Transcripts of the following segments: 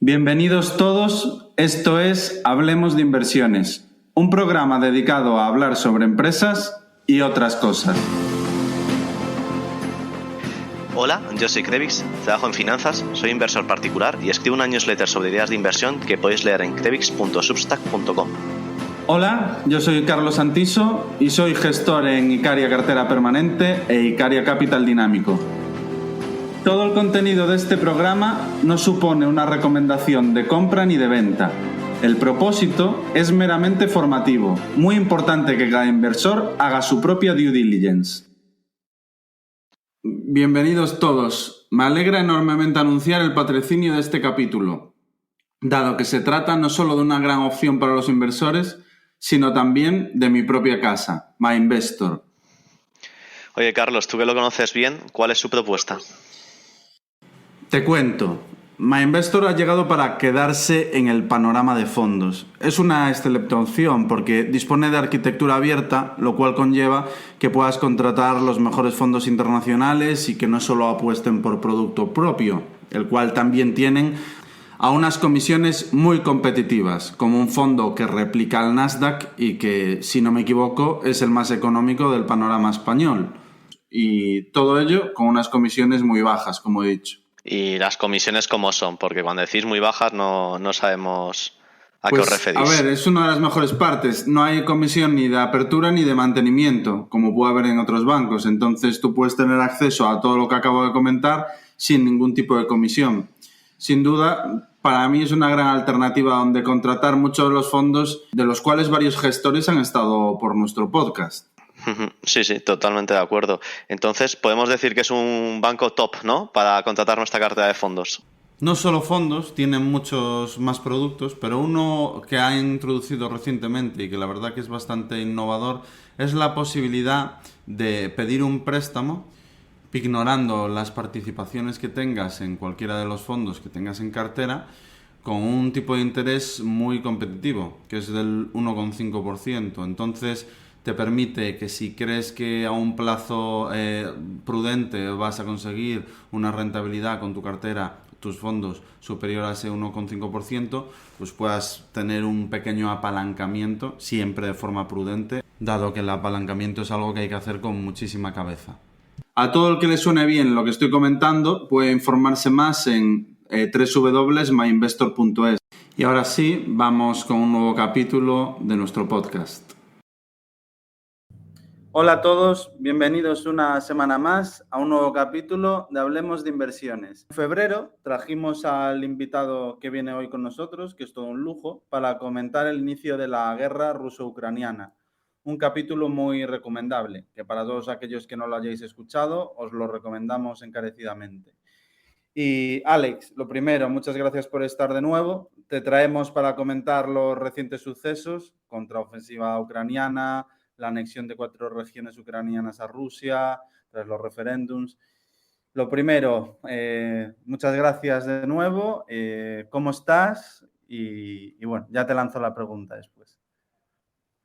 Bienvenidos todos, esto es Hablemos de Inversiones, un programa dedicado a hablar sobre empresas y otras cosas. Hola, yo soy Krevix, trabajo en finanzas, soy inversor particular y escribo una newsletter sobre ideas de inversión que podéis leer en krevix.substack.com. Hola, yo soy Carlos Santiso y soy gestor en Icaria Cartera Permanente e Icaria Capital Dinámico. Todo el contenido de este programa no supone una recomendación de compra ni de venta. El propósito es meramente formativo. Muy importante que cada inversor haga su propia due diligence. Bienvenidos todos. Me alegra enormemente anunciar el patrocinio de este capítulo, dado que se trata no solo de una gran opción para los inversores, sino también de mi propia casa, MyInvestor. Oye Carlos, tú que lo conoces bien, ¿cuál es su propuesta? Te cuento, MyInvestor ha llegado para quedarse en el panorama de fondos. Es una excelente opción porque dispone de arquitectura abierta, lo cual conlleva que puedas contratar los mejores fondos internacionales y que no solo apuesten por producto propio, el cual también tienen a unas comisiones muy competitivas, como un fondo que replica al Nasdaq y que, si no me equivoco, es el más económico del panorama español. Y todo ello con unas comisiones muy bajas, como he dicho. Y las comisiones cómo son, porque cuando decís muy bajas no sabemos a qué os referís. A ver, es una de las mejores partes. No hay comisión ni de apertura ni de mantenimiento, como puede haber en otros bancos. Entonces tú puedes tener acceso a todo lo que acabo de comentar sin ningún tipo de comisión. Sin duda, para mí es una gran alternativa donde contratar muchos de los fondos, de los cuales varios gestores han estado por nuestro podcast. Sí, totalmente de acuerdo. Entonces, podemos decir que es un banco top, ¿no? Para contratar nuestra cartera de fondos. No solo fondos, tienen muchos más productos, pero uno que ha introducido recientemente y que la verdad que es bastante innovador es la posibilidad de pedir un préstamo ignorando las participaciones que tengas en cualquiera de los fondos que tengas en cartera, con un tipo de interés muy competitivo, que es del 1,5%. Entonces te permite que si crees que a un plazo prudente vas a conseguir una rentabilidad con tu cartera, tus fondos, superior a ese 1,5%, pues puedas tener un pequeño apalancamiento, siempre de forma prudente, dado que el apalancamiento es algo que hay que hacer con muchísima cabeza. A todo el que le suene bien lo que estoy comentando puede informarse más en www.myinvestor.es. Y ahora sí, vamos con un nuevo capítulo de nuestro podcast. Hola a todos, bienvenidos una semana más a un nuevo capítulo de Hablemos de Inversiones. En febrero trajimos al invitado que viene hoy con nosotros, que es todo un lujo, para comentar el inicio de la guerra ruso-ucraniana. Un capítulo muy recomendable, que para todos aquellos que no lo hayáis escuchado, os lo recomendamos encarecidamente. Y Alex, lo primero, muchas gracias por estar de nuevo. Te traemos para comentar los recientes sucesos, contraofensiva ucraniana, la anexión de 4 regiones ucranianas a Rusia, tras los referéndums. Lo primero, muchas gracias de nuevo. ¿Cómo estás? Y bueno, ya te lanzo la pregunta después.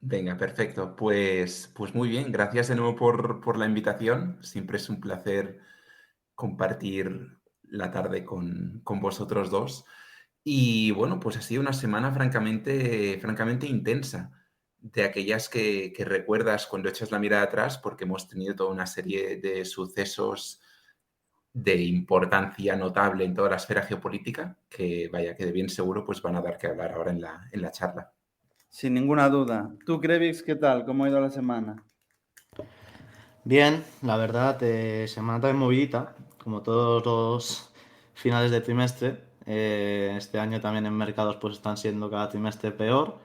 Venga, perfecto. Pues muy bien. Gracias de nuevo por la invitación. Siempre es un placer compartir la tarde con vosotros dos. Y bueno, pues ha sido una semana francamente intensa, de aquellas que recuerdas cuando echas la mirada atrás, porque hemos tenido toda una serie de sucesos de importancia notable en toda la esfera geopolítica, que vaya, que de bien seguro pues van a dar que hablar ahora en la charla. Sin ninguna duda. ¿Tú, Krevix, qué tal? ¿Cómo ha ido la semana? Bien, la verdad, semana también movidita, como todos los finales de trimestre. Este año también en mercados pues están siendo cada trimestre peor.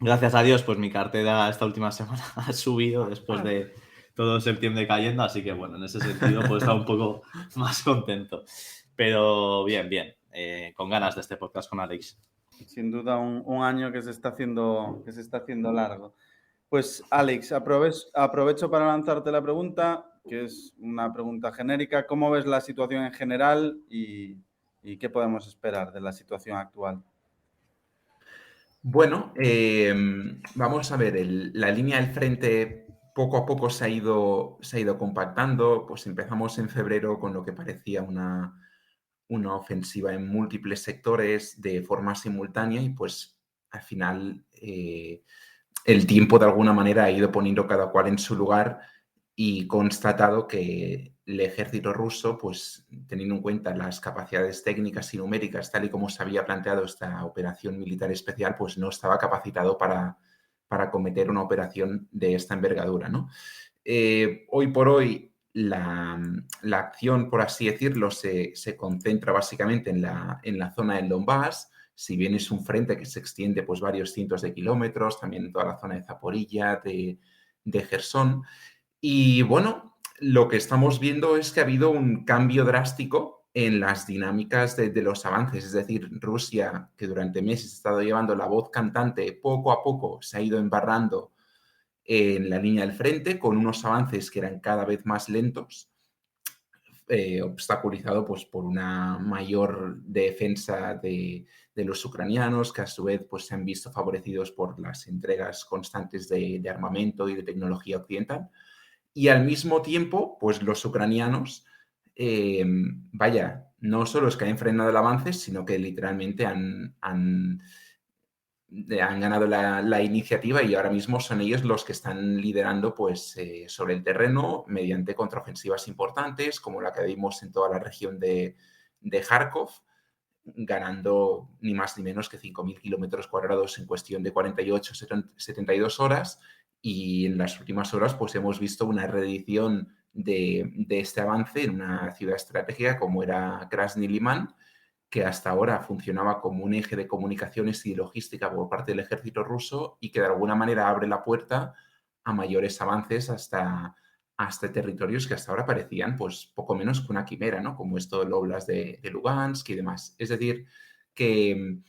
Gracias a Dios, pues mi cartera esta última semana ha subido después de todo septiembre cayendo, así que bueno, en ese sentido pues está un poco más contento. Pero bien, con ganas de este podcast con Alex. Sin duda un año que se está haciendo largo. Pues Alex, aprovecho para lanzarte la pregunta, que es una pregunta genérica. ¿Cómo ves la situación en general y qué podemos esperar de la situación actual? Bueno, vamos a ver, la línea del frente poco a poco se ha ido compactando. Pues empezamos en febrero con lo que parecía una ofensiva en múltiples sectores de forma simultánea y pues al final el tiempo de alguna manera ha ido poniendo cada cual en su lugar y constatado que el ejército ruso, pues teniendo en cuenta las capacidades técnicas y numéricas, tal y como se había planteado esta operación militar especial, pues no estaba capacitado para cometer una operación de esta envergadura, ¿no? Hoy por hoy la acción, por así decirlo, se concentra básicamente en la zona del Donbass, si bien es un frente que se extiende pues varios cientos de kilómetros, también en toda la zona de Zaporilla, de Jersón. Y bueno, lo que estamos viendo es que ha habido un cambio drástico en las dinámicas de los avances. Es decir, Rusia, que durante meses ha estado llevando la voz cantante, poco a poco se ha ido embarrando en la línea del frente con unos avances que eran cada vez más lentos, obstaculizado pues, por una mayor defensa de los ucranianos, que a su vez pues, se han visto favorecidos por las entregas constantes de armamento y de tecnología occidental. Y al mismo tiempo, pues los ucranianos, no solo es que han frenado el avance, sino que literalmente han ganado la iniciativa y ahora mismo son ellos los que están liderando pues, sobre el terreno mediante contraofensivas importantes, como la que vimos en toda la región de Kharkov, ganando ni más ni menos que 5.000 kilómetros cuadrados en cuestión de 48-72 horas. Y en las últimas horas pues hemos visto una reedición de este avance en una ciudad estratégica como era Krasny Liman, que hasta ahora funcionaba como un eje de comunicaciones y logística por parte del ejército ruso y que de alguna manera abre la puerta a mayores avances hasta territorios que hasta ahora parecían pues poco menos que una quimera, ¿no? Como esto el Oblast de Lugansk y demás. Es decir, que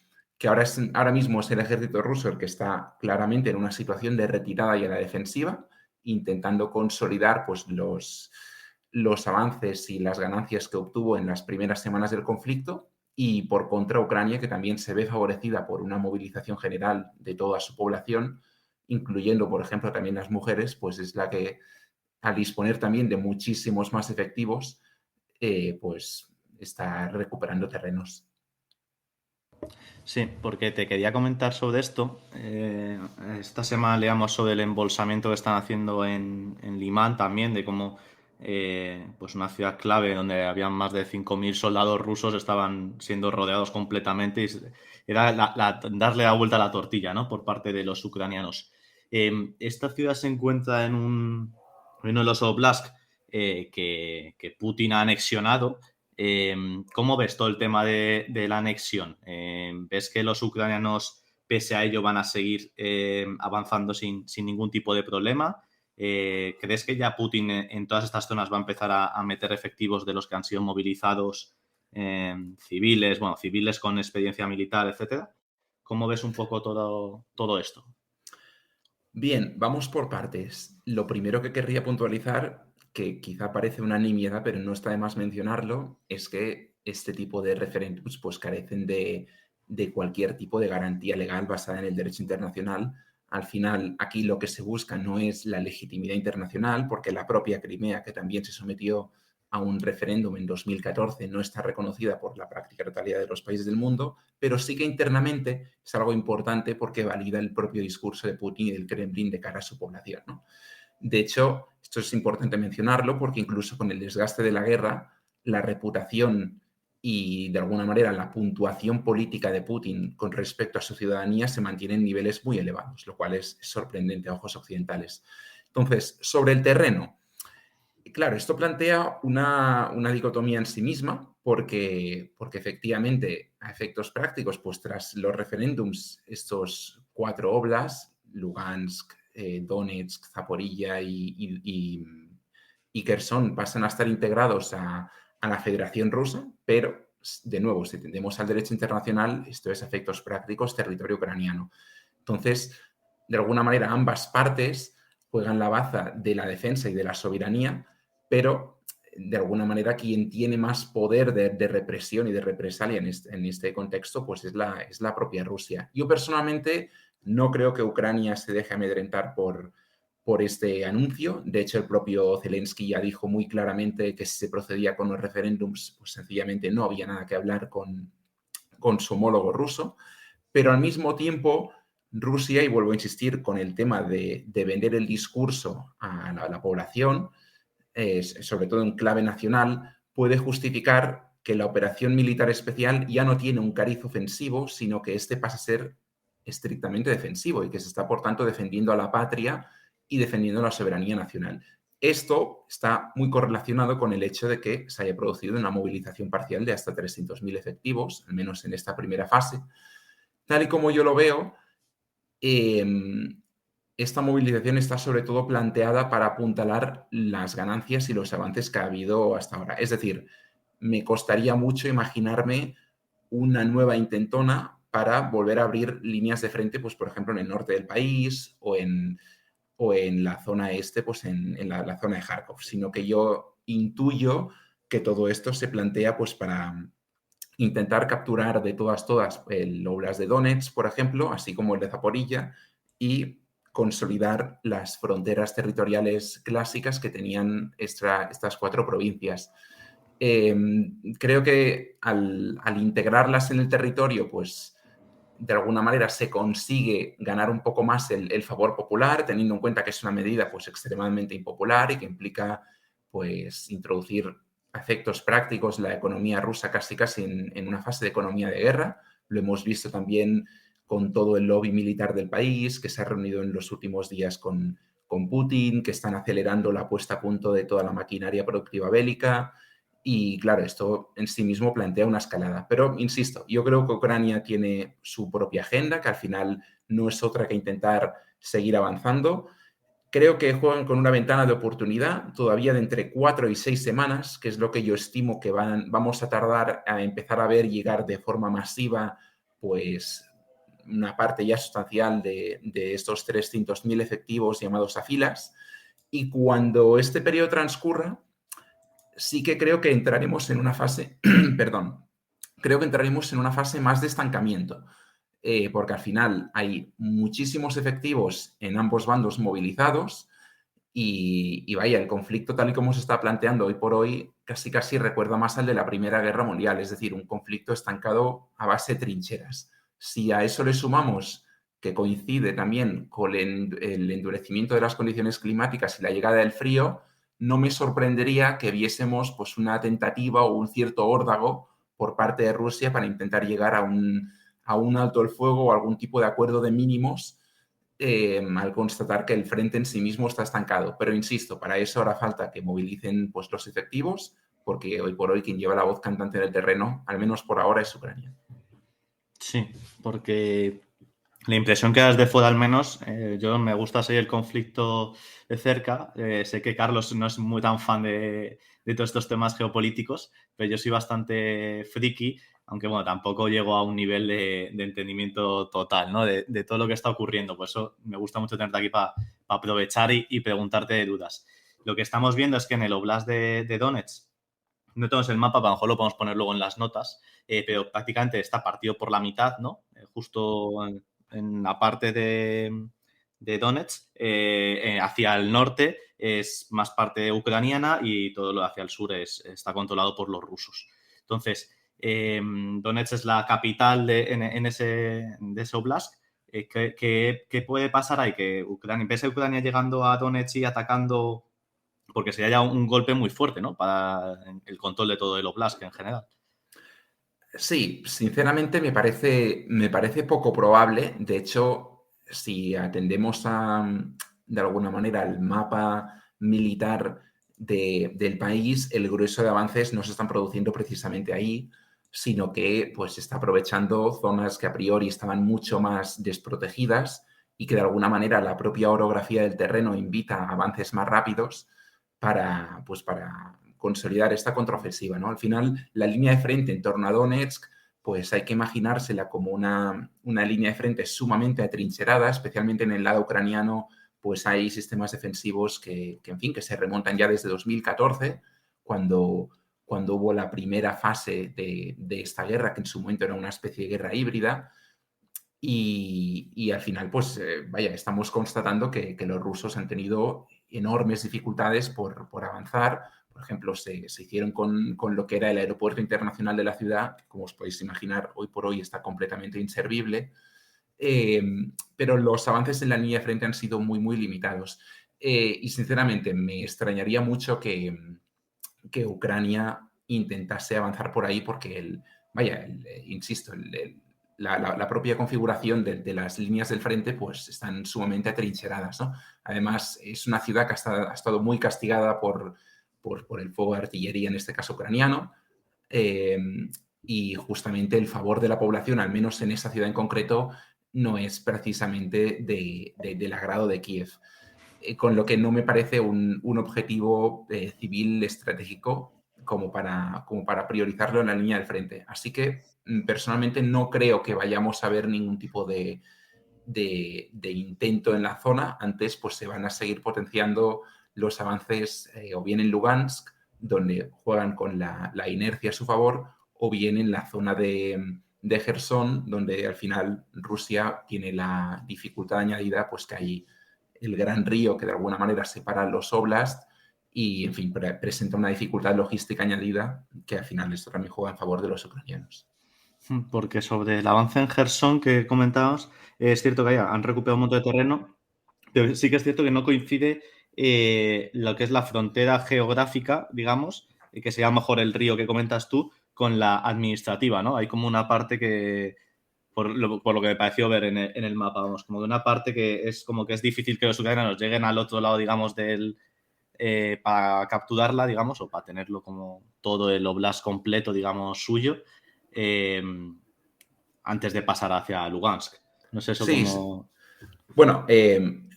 ahora mismo es el ejército ruso el que está claramente en una situación de retirada y a la defensiva, intentando consolidar pues, los avances y las ganancias que obtuvo en las primeras semanas del conflicto, y por contra Ucrania, que también se ve favorecida por una movilización general de toda su población, incluyendo, por ejemplo, también las mujeres, pues es la que, al disponer también de muchísimos más efectivos, pues está recuperando terrenos. Sí, porque te quería comentar sobre esto. Esta semana leamos sobre el embolsamiento que están haciendo en Limán también, de cómo pues una ciudad clave donde habían más de 5.000 soldados rusos estaban siendo rodeados completamente y era darle la vuelta a la tortilla, ¿no? Por parte de los ucranianos. Esta ciudad se encuentra en uno de los oblast que Putin ha anexionado. ¿Cómo ves todo el tema de la anexión? ¿Ves que los ucranianos, pese a ello, van a seguir avanzando sin ningún tipo de problema? ¿Crees que ya Putin en todas estas zonas va a empezar a meter efectivos de los que han sido movilizados, civiles con experiencia militar, etcétera? ¿Cómo ves un poco todo esto? Bien, vamos por partes. Lo primero que querría puntualizar, que quizá parece una nimiedad, pero no está de más mencionarlo, es que este tipo de referéndums pues carecen de cualquier tipo de garantía legal basada en el derecho internacional. Al final, aquí lo que se busca no es la legitimidad internacional, porque la propia Crimea, que también se sometió a un referéndum en 2014, no está reconocida por la práctica totalidad de los países del mundo, pero sí que internamente es algo importante porque valida el propio discurso de Putin y del Kremlin de cara a su población, ¿no? De hecho, esto es importante mencionarlo porque incluso con el desgaste de la guerra, la reputación y de alguna manera la puntuación política de Putin con respecto a su ciudadanía se mantiene en niveles muy elevados, lo cual es sorprendente a ojos occidentales. Entonces, sobre el terreno, claro, esto plantea una dicotomía en sí misma porque efectivamente, a efectos prácticos, pues tras los referéndums, estos 4 oblasts, Lugansk, Donetsk, Zaporilla y Kherson, pasan a estar integrados a la Federación Rusa, pero, de nuevo, si tendemos al derecho internacional, esto es a efectos prácticos territorio ucraniano. Entonces, de alguna manera, ambas partes juegan la baza de la defensa y de la soberanía, pero de alguna manera quien tiene más poder de represión y de represalia en este contexto pues es la propia Rusia. Yo personalmente no creo que Ucrania se deje amedrentar por por este anuncio. De hecho, el propio Zelensky ya dijo muy claramente que si se procedía con los referéndums, pues sencillamente no había nada que hablar con su homólogo ruso. Pero al mismo tiempo, Rusia, y vuelvo a insistir con el tema de vender el discurso a la población, sobre todo en clave nacional, puede justificar que la operación militar especial ya no tiene un cariz ofensivo, sino que este pasa a ser estrictamente defensivo y que se está, por tanto, defendiendo a la patria y defendiendo la soberanía nacional. Esto está muy correlacionado con el hecho de que se haya producido una movilización parcial de hasta 300.000 efectivos, al menos en esta primera fase. Tal y como yo lo veo, esta movilización está sobre todo planteada para apuntalar las ganancias y los avances que ha habido hasta ahora. Es decir, me costaría mucho imaginarme una nueva intentona para volver a abrir líneas de frente, pues por ejemplo en el norte del país o en la zona este, pues en la zona de Kharkov, sino que yo intuyo que todo esto se plantea pues para intentar capturar de todas el Oblast de Donetsk, por ejemplo, así como el de Zaporilla, y consolidar las fronteras territoriales clásicas que tenían estas 4 provincias. Creo que al integrarlas en el territorio, pues de alguna manera se consigue ganar un poco más el favor popular, teniendo en cuenta que es una medida pues extremadamente impopular y que implica pues introducir a efectos prácticos la economía rusa casi en una fase de economía de guerra. Lo hemos visto también con todo el lobby militar del país, que se ha reunido en los últimos días con Putin, que están acelerando la puesta a punto de toda la maquinaria productiva bélica. Y claro, esto en sí mismo plantea una escalada. Pero, insisto, yo creo que Ucrania tiene su propia agenda, que al final no es otra que intentar seguir avanzando. Creo que juegan con una ventana de oportunidad todavía de entre 4 y 6 semanas, que es lo que yo estimo que vamos a tardar a empezar a ver llegar de forma masiva, pues una parte ya sustancial de estos 300.000 efectivos llamados a filas. Y cuando este periodo transcurra, sí que creo que entraremos en una fase, perdón, creo que entraremos en una fase más de estancamiento, porque al final hay muchísimos efectivos en ambos bandos movilizados y vaya, el conflicto tal y como se está planteando hoy por hoy casi recuerda más al de la Primera Guerra Mundial, es decir, un conflicto estancado a base de trincheras. Si a eso le sumamos que coincide también con el endurecimiento de las condiciones climáticas y la llegada del frío, no me sorprendería que viésemos pues, una tentativa o un cierto órdago por parte de Rusia para intentar llegar a un alto el fuego o algún tipo de acuerdo de mínimos al constatar que el frente en sí mismo está estancado. Pero insisto, para eso hará falta que movilicen pues, los efectivos, porque hoy por hoy quien lleva la voz cantante del terreno, al menos por ahora, es Ucrania. Sí, porque la impresión que das de fuera al menos, yo me gusta seguir el conflicto de cerca. Sé que Carlos no es muy tan fan de todos estos temas geopolíticos, pero yo soy bastante friki, aunque bueno, tampoco llego a un nivel de entendimiento total, ¿no? De todo lo que está ocurriendo. Por eso me gusta mucho tenerte aquí para aprovechar y preguntarte de dudas. Lo que estamos viendo es que en el Oblast de Donetsk, no tenemos el mapa, a lo mejor lo podemos poner luego en las notas, pero prácticamente está partido por la mitad, ¿no? Justo en la parte de Donetsk, hacia el norte es más parte ucraniana y todo lo hacia el sur está controlado por los rusos. Entonces, Donetsk es la capital de ese oblast. ¿Qué puede pasar ahí? Que Ucrania, empieza Ucrania llegando a Donetsk y atacando, porque sería ya un golpe muy fuerte, ¿no? Para el control de todo el oblast en general. Sí, sinceramente me parece poco probable. De hecho, si atendemos de alguna manera al mapa militar del país, el grueso de avances no se están produciendo precisamente ahí, sino que pues, se está aprovechando zonas que a priori estaban mucho más desprotegidas y que de alguna manera la propia orografía del terreno invita a avances más rápidos para consolidar esta contraofensiva, ¿no? Al final, la línea de frente en torno a Donetsk, pues hay que imaginársela como una línea de frente sumamente atrincherada, especialmente en el lado ucraniano, pues hay sistemas defensivos que se remontan ya desde 2014, cuando hubo la primera fase de esta guerra, que en su momento era una especie de guerra híbrida. y al final, pues vaya, estamos constatando que los rusos han tenido enormes dificultades por avanzar. Por ejemplo, se hicieron con lo que era el aeropuerto internacional de la ciudad. Como os podéis imaginar, hoy por hoy está completamente inservible. Pero los avances en la línea de frente han sido muy, muy limitados. Y sinceramente, me extrañaría mucho que Ucrania intentase avanzar por ahí porque, insisto, la propia configuración de las líneas del frente pues están sumamente atrincheradas, ¿no? Además, es una ciudad que ha estado muy castigada por el fuego de artillería, en este caso ucraniano, y justamente el favor de la población, al menos en esa ciudad en concreto, no es precisamente del agrado de Kiev. Con lo que no me parece un objetivo civil estratégico como para priorizarlo en la línea del frente. Así que personalmente no creo que vayamos a ver ningún tipo de intento en la zona. Antes pues se van a seguir potenciando los avances o bien en Lugansk, donde juegan con la inercia a su favor, o bien en la zona de Gerson, donde al final Rusia tiene la dificultad añadida, pues que hay el gran río que de alguna manera separa los oblasts y, en fin, presenta una dificultad logística añadida que al final esto también juega en favor de los ucranianos. Porque sobre el avance en Gerson que comentabas, es cierto que han recuperado un montón de terreno, pero sí que es cierto que no coincide lo que es la frontera geográfica, digamos, que sería mejor el río que comentas tú, con la administrativa, ¿no? Hay como una parte que, por lo que me pareció ver en el mapa, vamos, como de una parte que es como que es difícil que los ucranianos lleguen al otro lado, digamos, para capturarla, digamos, o para tenerlo como todo el oblast completo, digamos, suyo, antes de pasar hacia Lugansk. No sé eso Sí, cómo... bueno,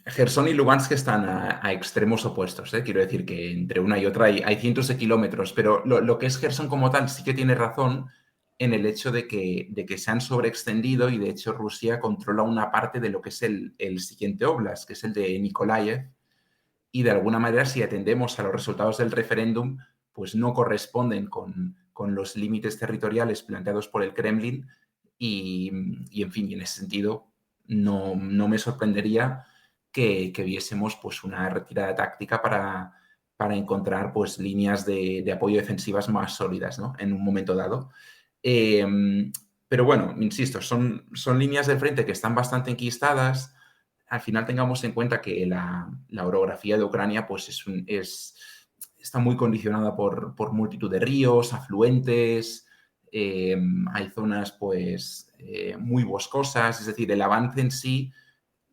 Gerson y Lugansk están a extremos opuestos. Quiero decir que entre una y otra hay cientos de kilómetros, pero lo que es Gerson como tal sí que tiene razón en el hecho de que se han sobreextendido y de hecho Rusia controla una parte de lo que es el siguiente oblast, que es el de Nikolaev, y de alguna manera si atendemos a los resultados del referéndum, pues no corresponden con los límites territoriales planteados por el Kremlin y en fin, y en ese sentido no me sorprendería que viésemos pues una retirada táctica para encontrar pues líneas de apoyo defensivas más sólidas, ¿no? En un momento dado. Pero bueno, insisto, son líneas de frente que están bastante enquistadas. Al final tengamos en cuenta que la orografía de Ucrania pues está muy condicionada por multitud de ríos, afluentes, hay zonas pues muy boscosas, es decir, el avance en sí,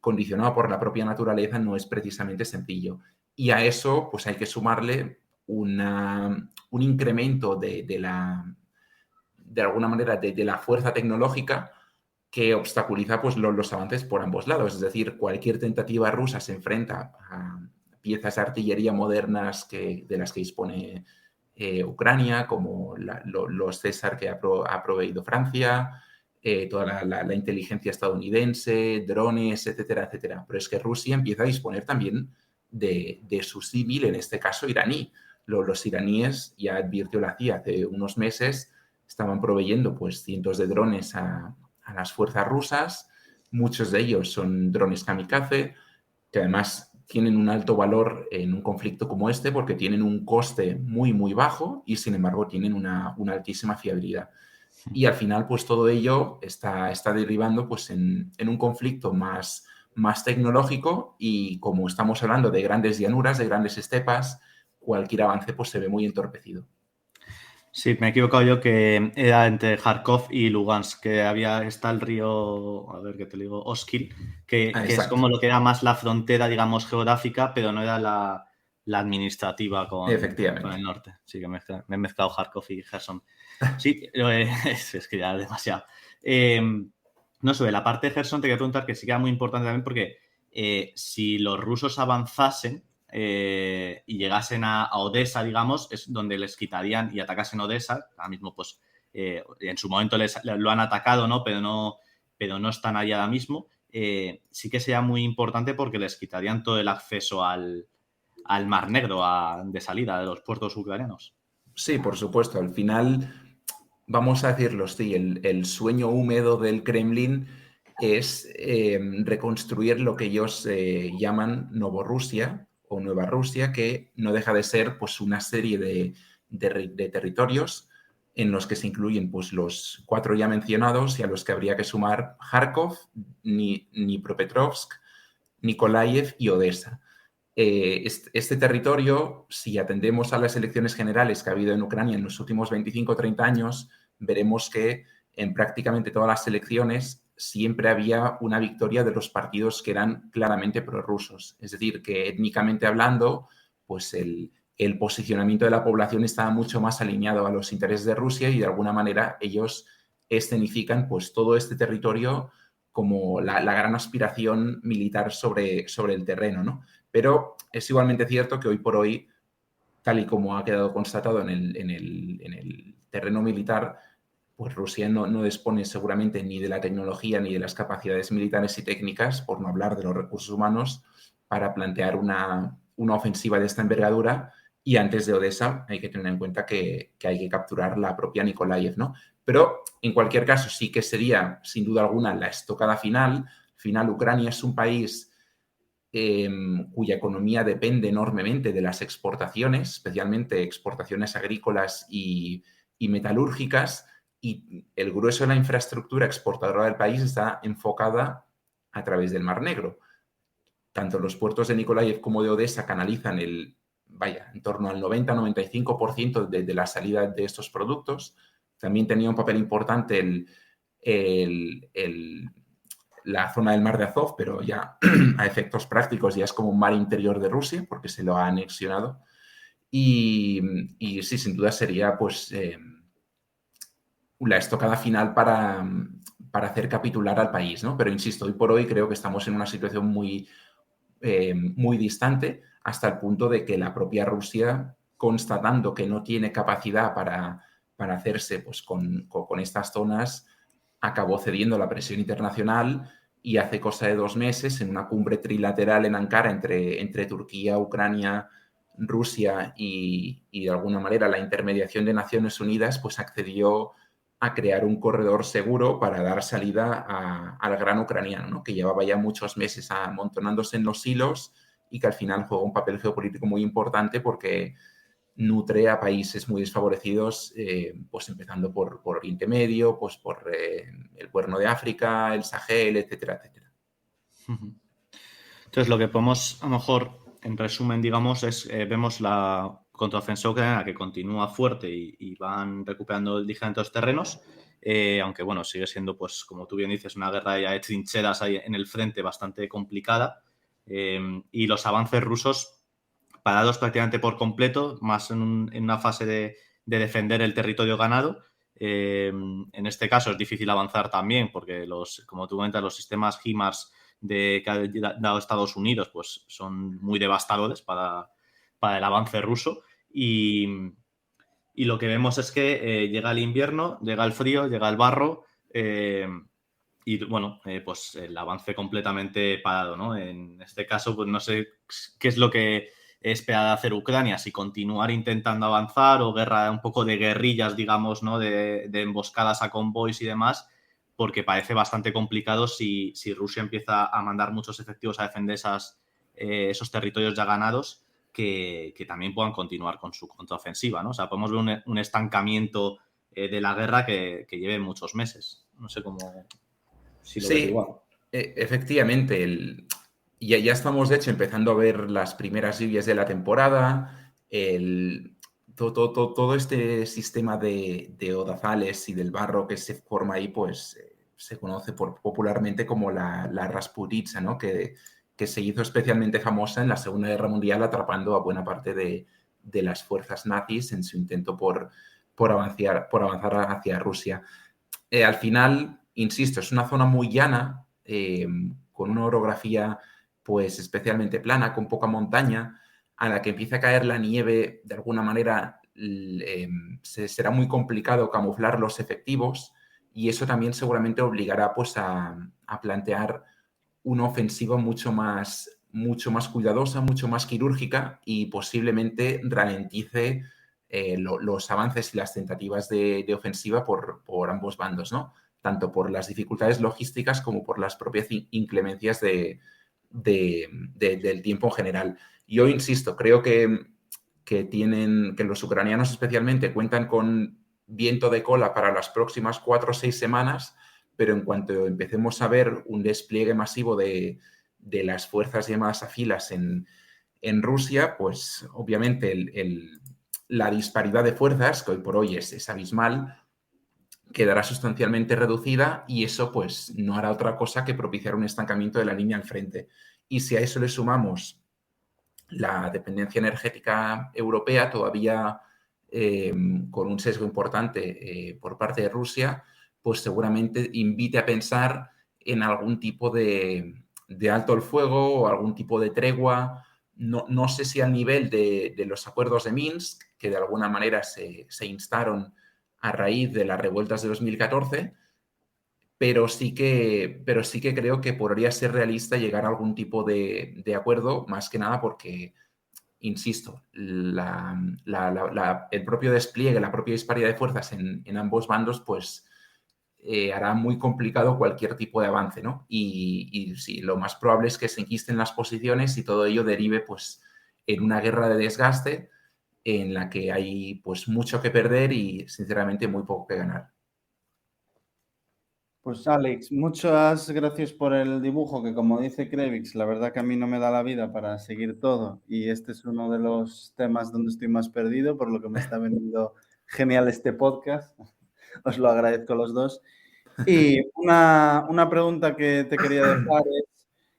condicionado por la propia naturaleza, no es precisamente sencillo. Y a eso pues hay que sumarle un incremento de alguna manera de la fuerza tecnológica que obstaculiza pues, los avances por ambos lados. Es decir, cualquier tentativa rusa se enfrenta a piezas de artillería modernas de las que dispone Ucrania, como los César que ha proveído Francia, toda la inteligencia estadounidense, drones, etcétera, etcétera. Pero es que Rusia empieza a disponer también de su civil, en este caso iraní. Los iraníes, ya advirtió la CIA hace unos meses, estaban proveyendo pues, cientos de drones a las fuerzas rusas. Muchos de ellos son drones kamikaze, que además tienen un alto valor en un conflicto como este porque tienen un coste muy, muy bajo y, sin embargo, tienen una altísima fiabilidad. Y al final, pues todo ello está derivando pues, en un conflicto más tecnológico y, como estamos hablando de grandes llanuras, de grandes estepas, cualquier avance pues, se ve muy entorpecido. Sí, me he equivocado yo que era entre Kharkov y Lugansk, que está el río, a ver qué te digo, Oskil, que es como lo que era más la frontera, digamos, geográfica, pero no era la administrativa con el norte. Sí, que me he mezclado Kharkov y Gerson. Sí, es que ya demasiado. No, sobre la parte de Gerson te quería preguntar que sí que era muy importante también porque si los rusos avanzasen y llegasen a Odessa, digamos, es donde les quitarían y atacasen Odessa. Ahora mismo, pues, en su momento lo han atacado, ¿no? Pero no están ahí ahora mismo. Sí que sería muy importante porque les quitarían todo el acceso al Mar Negro de salida de los puertos ucranianos. Sí, por supuesto. Al final, vamos a decirlo, sí, el sueño húmedo del Kremlin es reconstruir lo que ellos llaman Novorrusia o Nueva Rusia, que no deja de ser pues, una serie de territorios en los que se incluyen pues, los 4 ya mencionados y a los que habría que sumar Kharkov, Dnipropetrovsk, Nikolaev y Odessa. Este territorio, si atendemos a las elecciones generales que ha habido en Ucrania en los últimos 25 o 30 años, veremos que en prácticamente todas las elecciones siempre había una victoria de los partidos que eran claramente prorrusos. Es decir, que étnicamente hablando, pues el posicionamiento de la población estaba mucho más alineado a los intereses de Rusia y de alguna manera ellos escenifican pues todo este territorio como la gran aspiración militar sobre el terreno, ¿no? Pero es igualmente cierto que hoy por hoy, tal y como ha quedado constatado en el terreno militar, pues Rusia no dispone seguramente ni de la tecnología ni de las capacidades militares y técnicas, por no hablar de los recursos humanos, para plantear una ofensiva de esta envergadura. Y antes de Odessa hay que tener en cuenta que hay que capturar la propia Nikolaev, ¿no? Pero en cualquier caso sí que sería, sin duda alguna, la estocada final. Al final, Ucrania es un país cuya economía depende enormemente de las exportaciones, especialmente exportaciones agrícolas y metalúrgicas, y el grueso de la infraestructura exportadora del país está enfocada a través del Mar Negro. Tanto los puertos de Nikolaev como de Odessa canalizan en torno al 90-95% de la salida de estos productos. También tenía un papel importante la zona del Mar de Azov, pero ya a efectos prácticos ya es como un mar interior de Rusia, porque se lo ha anexionado. Y sí, sin duda sería pues la estocada final para hacer capitular al país, ¿no? Pero insisto, hoy por hoy creo que estamos en una situación muy distante, hasta el punto de que la propia Rusia, constatando que no tiene capacidad para hacerse pues, con estas zonas, acabó cediendo a la presión internacional y hace cosa de 2 meses, en una cumbre trilateral en Ankara entre Turquía, Ucrania, Rusia y de alguna manera la intermediación de Naciones Unidas, pues accedió a crear un corredor seguro para dar salida al gran ucraniano, ¿no? Que llevaba ya muchos meses amontonándose en los hilos y que al final juega un papel geopolítico muy importante porque nutre a países muy desfavorecidos, pues empezando por Oriente Medio, pues por el Cuerno de África, el Sahel, etcétera, etcétera. Entonces, lo que podemos, a lo mejor, en resumen, digamos, es vemos la contraofensiva ucraniana que continúa fuerte y van recuperando diferentes terrenos, aunque, bueno, sigue siendo, pues, como tú bien dices, una guerra ya de trincheras ahí en el frente bastante complicada, y los avances rusos parados prácticamente por completo, más en una fase de defender el territorio ganado. En este caso es difícil avanzar también porque, como tú comentas, los sistemas HIMARS que ha dado Estados Unidos pues son muy devastadores para el avance ruso y lo que vemos es que llega el invierno, llega el frío, llega el barro y bueno, pues el avance completamente parado, ¿no? En este caso, pues no sé qué es lo que espera hacer Ucrania, si continuar intentando avanzar o guerra, un poco de guerrillas, digamos, ¿no? De emboscadas a convoys y demás, porque parece bastante complicado si Rusia empieza a mandar muchos efectivos a defender esos territorios ya ganados, que también puedan continuar con su contraofensiva, ¿no? O sea, podemos ver un estancamiento de la guerra que lleve muchos meses. No sé cómo... Si lo ves igual. Efectivamente. Ya estamos, de hecho, empezando a ver las primeras lluvias de la temporada. Todo este sistema de odazales y del barro que se forma ahí, pues se conoce popularmente como la Rasputitsa, ¿no? Que se hizo especialmente famosa en la Segunda Guerra Mundial, atrapando a buena parte de las fuerzas nazis en su intento por avanzar hacia Rusia. Al final, insisto, es una zona muy llana, con una orografía pues especialmente plana, con poca montaña, a la que empieza a caer la nieve, de alguna manera será muy complicado camuflar los efectivos y eso también seguramente obligará pues a plantear una ofensiva mucho más cuidadosa, mucho más quirúrgica y posiblemente ralentice los avances y las tentativas de ofensiva por ambos bandos, ¿no? tanto por las dificultades logísticas como por las propias inclemencias del tiempo en general. Yo insisto, creo que los ucranianos especialmente cuentan con viento de cola para las próximas 4 o 6 semanas, pero en cuanto empecemos a ver un despliegue masivo de las fuerzas llamadas a filas en Rusia, pues obviamente la disparidad de fuerzas, que hoy por hoy es abismal, quedará sustancialmente reducida y eso pues no hará otra cosa que propiciar un estancamiento de la línea al frente. Y si a eso le sumamos la dependencia energética europea, todavía con un sesgo importante por parte de Rusia, pues seguramente invite a pensar en algún tipo de alto el fuego o algún tipo de tregua. No sé si al nivel de los acuerdos de Minsk, que de alguna manera se instaron a raíz de las revueltas de 2014, pero sí que creo que podría ser realista llegar a algún tipo de acuerdo, más que nada porque, insisto, el propio despliegue, la propia disparidad de fuerzas en ambos bandos, pues hará muy complicado cualquier tipo de avance, ¿no? Y sí, lo más probable es que se enquisten las posiciones y todo ello derive, pues, en una guerra de desgaste en la que hay, pues, mucho que perder y, sinceramente, muy poco que ganar. Pues Alex, muchas gracias por el dibujo, que como dice Krevix, la verdad que a mí no me da la vida para seguir todo y este es uno de los temas donde estoy más perdido, por lo que me está veniendo genial este podcast. Os lo agradezco a los dos. Y una pregunta que te quería dejar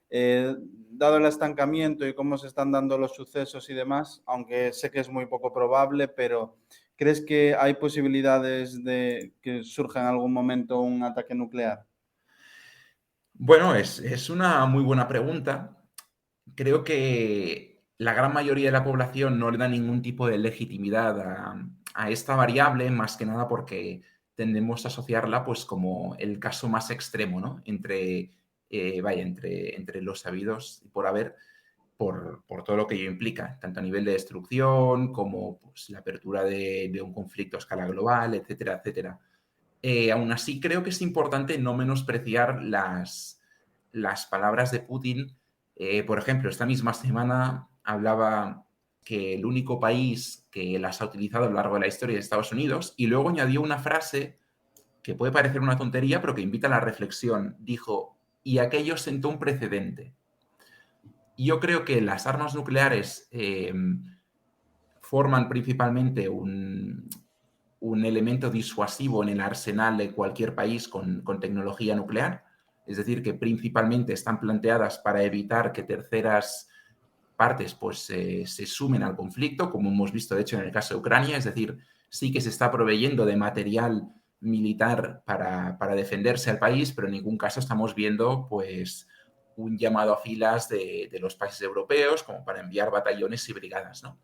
es, dado el estancamiento y cómo se están dando los sucesos y demás, aunque sé que es muy poco probable, pero ¿crees que hay posibilidades de que surja en algún momento un ataque nuclear? Bueno, es una muy buena pregunta. Creo que la gran mayoría de la población no le da ningún tipo de legitimidad a esta variable, más que nada porque tendemos a asociarla pues como el caso más extremo, ¿no? Entre los sabidos y por haber, por todo lo que ello implica, tanto a nivel de destrucción como pues, la apertura de un conflicto a escala global, etcétera, etcétera. Aún así, creo que es importante no menospreciar las palabras de Putin. Por ejemplo, esta misma semana hablaba que el único país que las ha utilizado a lo largo de la historia es Estados Unidos, y luego añadió una frase que puede parecer una tontería, pero que invita a la reflexión. Dijo, y aquello sentó un precedente. Y yo creo que las armas nucleares forman principalmente un elemento disuasivo en el arsenal de cualquier país con tecnología nuclear. Es decir, que principalmente están planteadas para evitar que terceras partes pues, se sumen al conflicto, como hemos visto de hecho en el caso de Ucrania. Es decir, sí que se está proveyendo de material militar para defenderse al país, pero en ningún caso estamos viendo pues, un llamado a filas de los países europeos como para enviar batallones y brigadas, ¿no?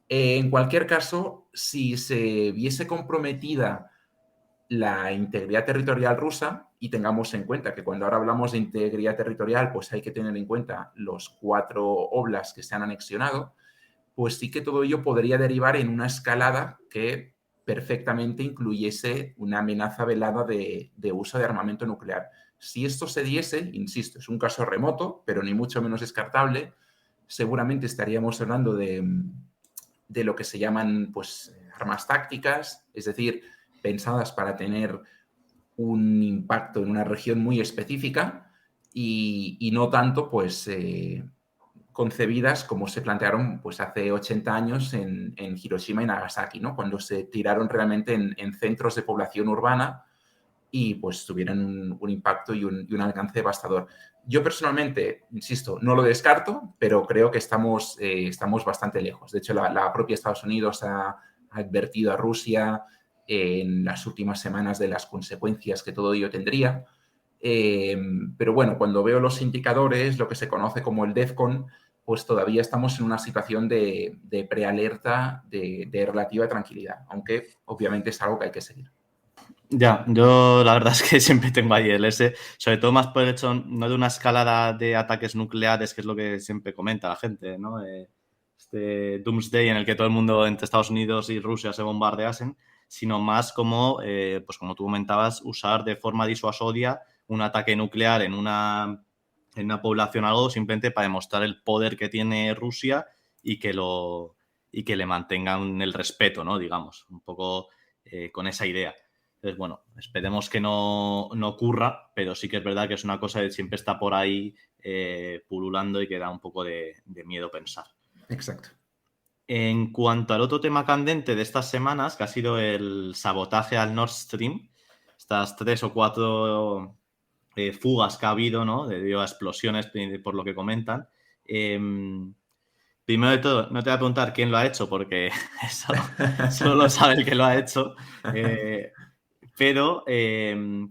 En cualquier caso, si se viese comprometida la integridad territorial rusa, y tengamos en cuenta que cuando ahora hablamos de integridad territorial, pues hay que tener en cuenta los 4 oblasts que se han anexionado, pues sí que todo ello podría derivar en una escalada que perfectamente incluyese una amenaza velada de uso de armamento nuclear. Si esto se diese, insisto, es un caso remoto, pero ni mucho menos descartable, seguramente estaríamos hablando de lo que se llaman pues, armas tácticas, es decir, pensadas para tener un impacto en una región muy específica y no tanto pues, concebidas como se plantearon pues, hace 80 años en Hiroshima y Nagasaki, ¿no? Cuando se tiraron realmente en centros de población urbana y pues tuvieran un impacto y un alcance devastador. Yo personalmente, insisto, no lo descarto, pero creo que estamos bastante lejos. De hecho, la propia Estados Unidos ha advertido a Rusia en las últimas semanas de las consecuencias que todo ello tendría. Pero bueno, cuando veo los indicadores, lo que se conoce como el DEFCON, pues todavía estamos en una situación de prealerta de relativa tranquilidad, aunque obviamente es algo que hay que seguir. Ya, yo la verdad es que siempre tengo ahí el ese, sobre todo más por el hecho no de una escalada de ataques nucleares, que es lo que siempre comenta la gente, ¿no? Este Doomsday en el que todo el mundo entre Estados Unidos y Rusia se bombardeasen, sino más como, pues como tú comentabas, usar de forma disuasoria un ataque nuclear en una población o algo, simplemente para demostrar el poder que tiene Rusia y que le mantengan el respeto, ¿no? Digamos, un poco con esa idea. Entonces, bueno, esperemos que no ocurra, pero sí que es verdad que es una cosa que siempre está por ahí pululando y que da un poco de miedo pensar. Exacto. En cuanto al otro tema candente de estas semanas, que ha sido el sabotaje al Nord Stream, estas 3 o 4 fugas que ha habido, ¿no? Debido a explosiones, por lo que comentan. Primero de todo, no te voy a preguntar quién lo ha hecho, porque eso solo lo sabe el que lo ha hecho. Pero,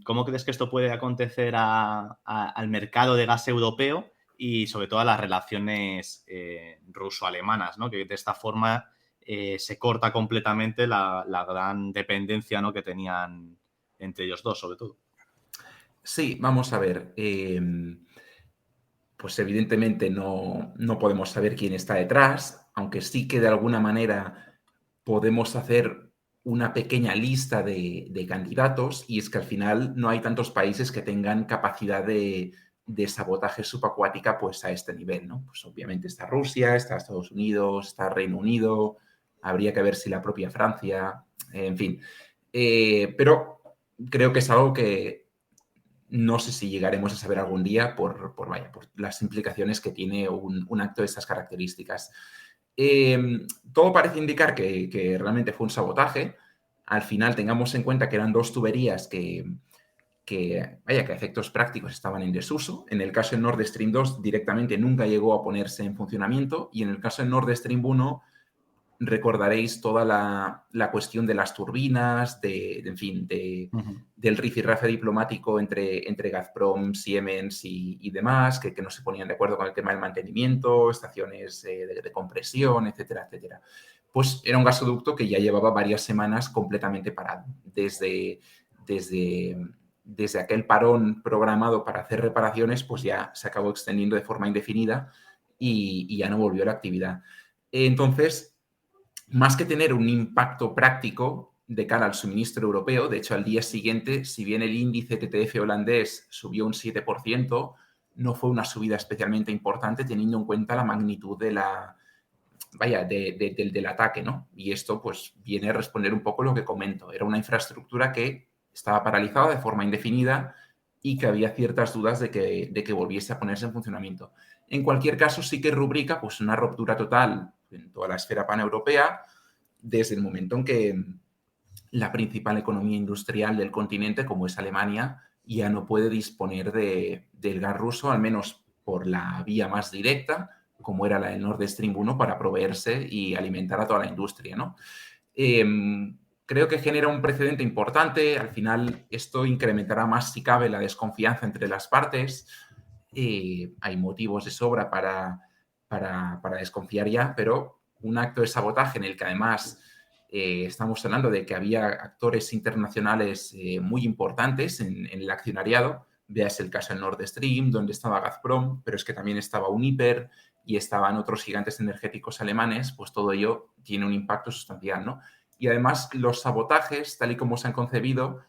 ¿cómo crees que esto puede acontecer al mercado de gas europeo y sobre todo a las relaciones ruso-alemanas, ¿no? Que de esta forma se corta completamente la gran dependencia, ¿no? que tenían entre ellos dos, sobre todo? Sí, vamos a ver. Pues evidentemente no podemos saber quién está detrás, aunque sí que de alguna manera podemos hacer una pequeña lista de candidatos, y es que al final no hay tantos países que tengan capacidad de sabotaje subacuática pues a este nivel, ¿no? Pues obviamente está Rusia, está Estados Unidos, está Reino Unido, habría que ver si la propia Francia, en fin. Pero creo que es algo que no sé si llegaremos a saber algún día por las implicaciones que tiene un acto de estas características. Todo parece indicar que realmente fue un sabotaje. Al final tengamos en cuenta que eran 2 tuberías que a efectos prácticos estaban en desuso. En el caso de Nord Stream 2 directamente nunca llegó a ponerse en funcionamiento, y en el caso de Nord Stream 1 recordaréis toda la cuestión de las turbinas, en fin, del rifirrafe diplomático entre Gazprom, Siemens y demás, que no se ponían de acuerdo con el tema del mantenimiento, estaciones de compresión, etcétera, etcétera. Pues era un gasoducto que ya llevaba varias semanas completamente parado. Desde aquel parón programado para hacer reparaciones, pues ya se acabó extendiendo de forma indefinida y ya no volvió a la actividad. Entonces, más que tener un impacto práctico de cara al suministro europeo, de hecho, al día siguiente, si bien el índice TTF holandés subió un 7%, no fue una subida especialmente importante teniendo en cuenta la magnitud del ataque, ¿no? Y esto, pues, viene a responder un poco lo que comento. Era una infraestructura que estaba paralizada de forma indefinida y que había ciertas dudas de que volviese a ponerse en funcionamiento. En cualquier caso, sí que rubrica pues, una ruptura total en toda la esfera paneuropea, desde el momento en que la principal economía industrial del continente, como es Alemania, ya no puede disponer del gas ruso, al menos por la vía más directa, como era la del Nord Stream 1, para proveerse y alimentar a toda la industria, ¿no? Creo que genera un precedente importante. Al final, esto incrementará más, si cabe, la desconfianza entre las partes. Hay motivos de sobra para desconfiar ya, pero un acto de sabotaje en el que además estamos hablando de que había actores internacionales muy importantes en el accionariado. Veas el caso del Nord Stream, donde estaba Gazprom, pero es que también estaba Uniper y estaban otros gigantes energéticos alemanes, pues todo ello tiene un impacto sustancial, ¿no? Y además los sabotajes, tal y como se han concebido,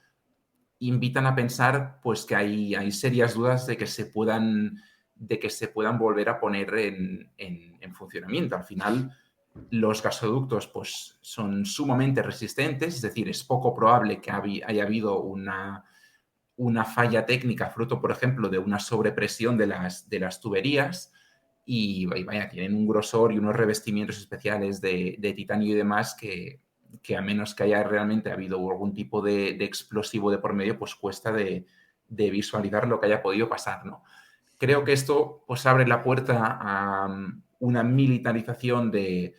invitan a pensar pues que hay serias dudas de que se puedan volver a poner en funcionamiento. Al final, los gasoductos pues, son sumamente resistentes, es decir, es poco probable que haya habido una falla técnica fruto, por ejemplo, de una sobrepresión de las tuberías, y vaya, tienen un grosor y unos revestimientos especiales de titanio y demás que a menos que haya realmente habido algún tipo de explosivo de por medio, pues cuesta de visualizar lo que haya podido pasar, ¿no? Creo que esto pues abre la puerta a una militarización de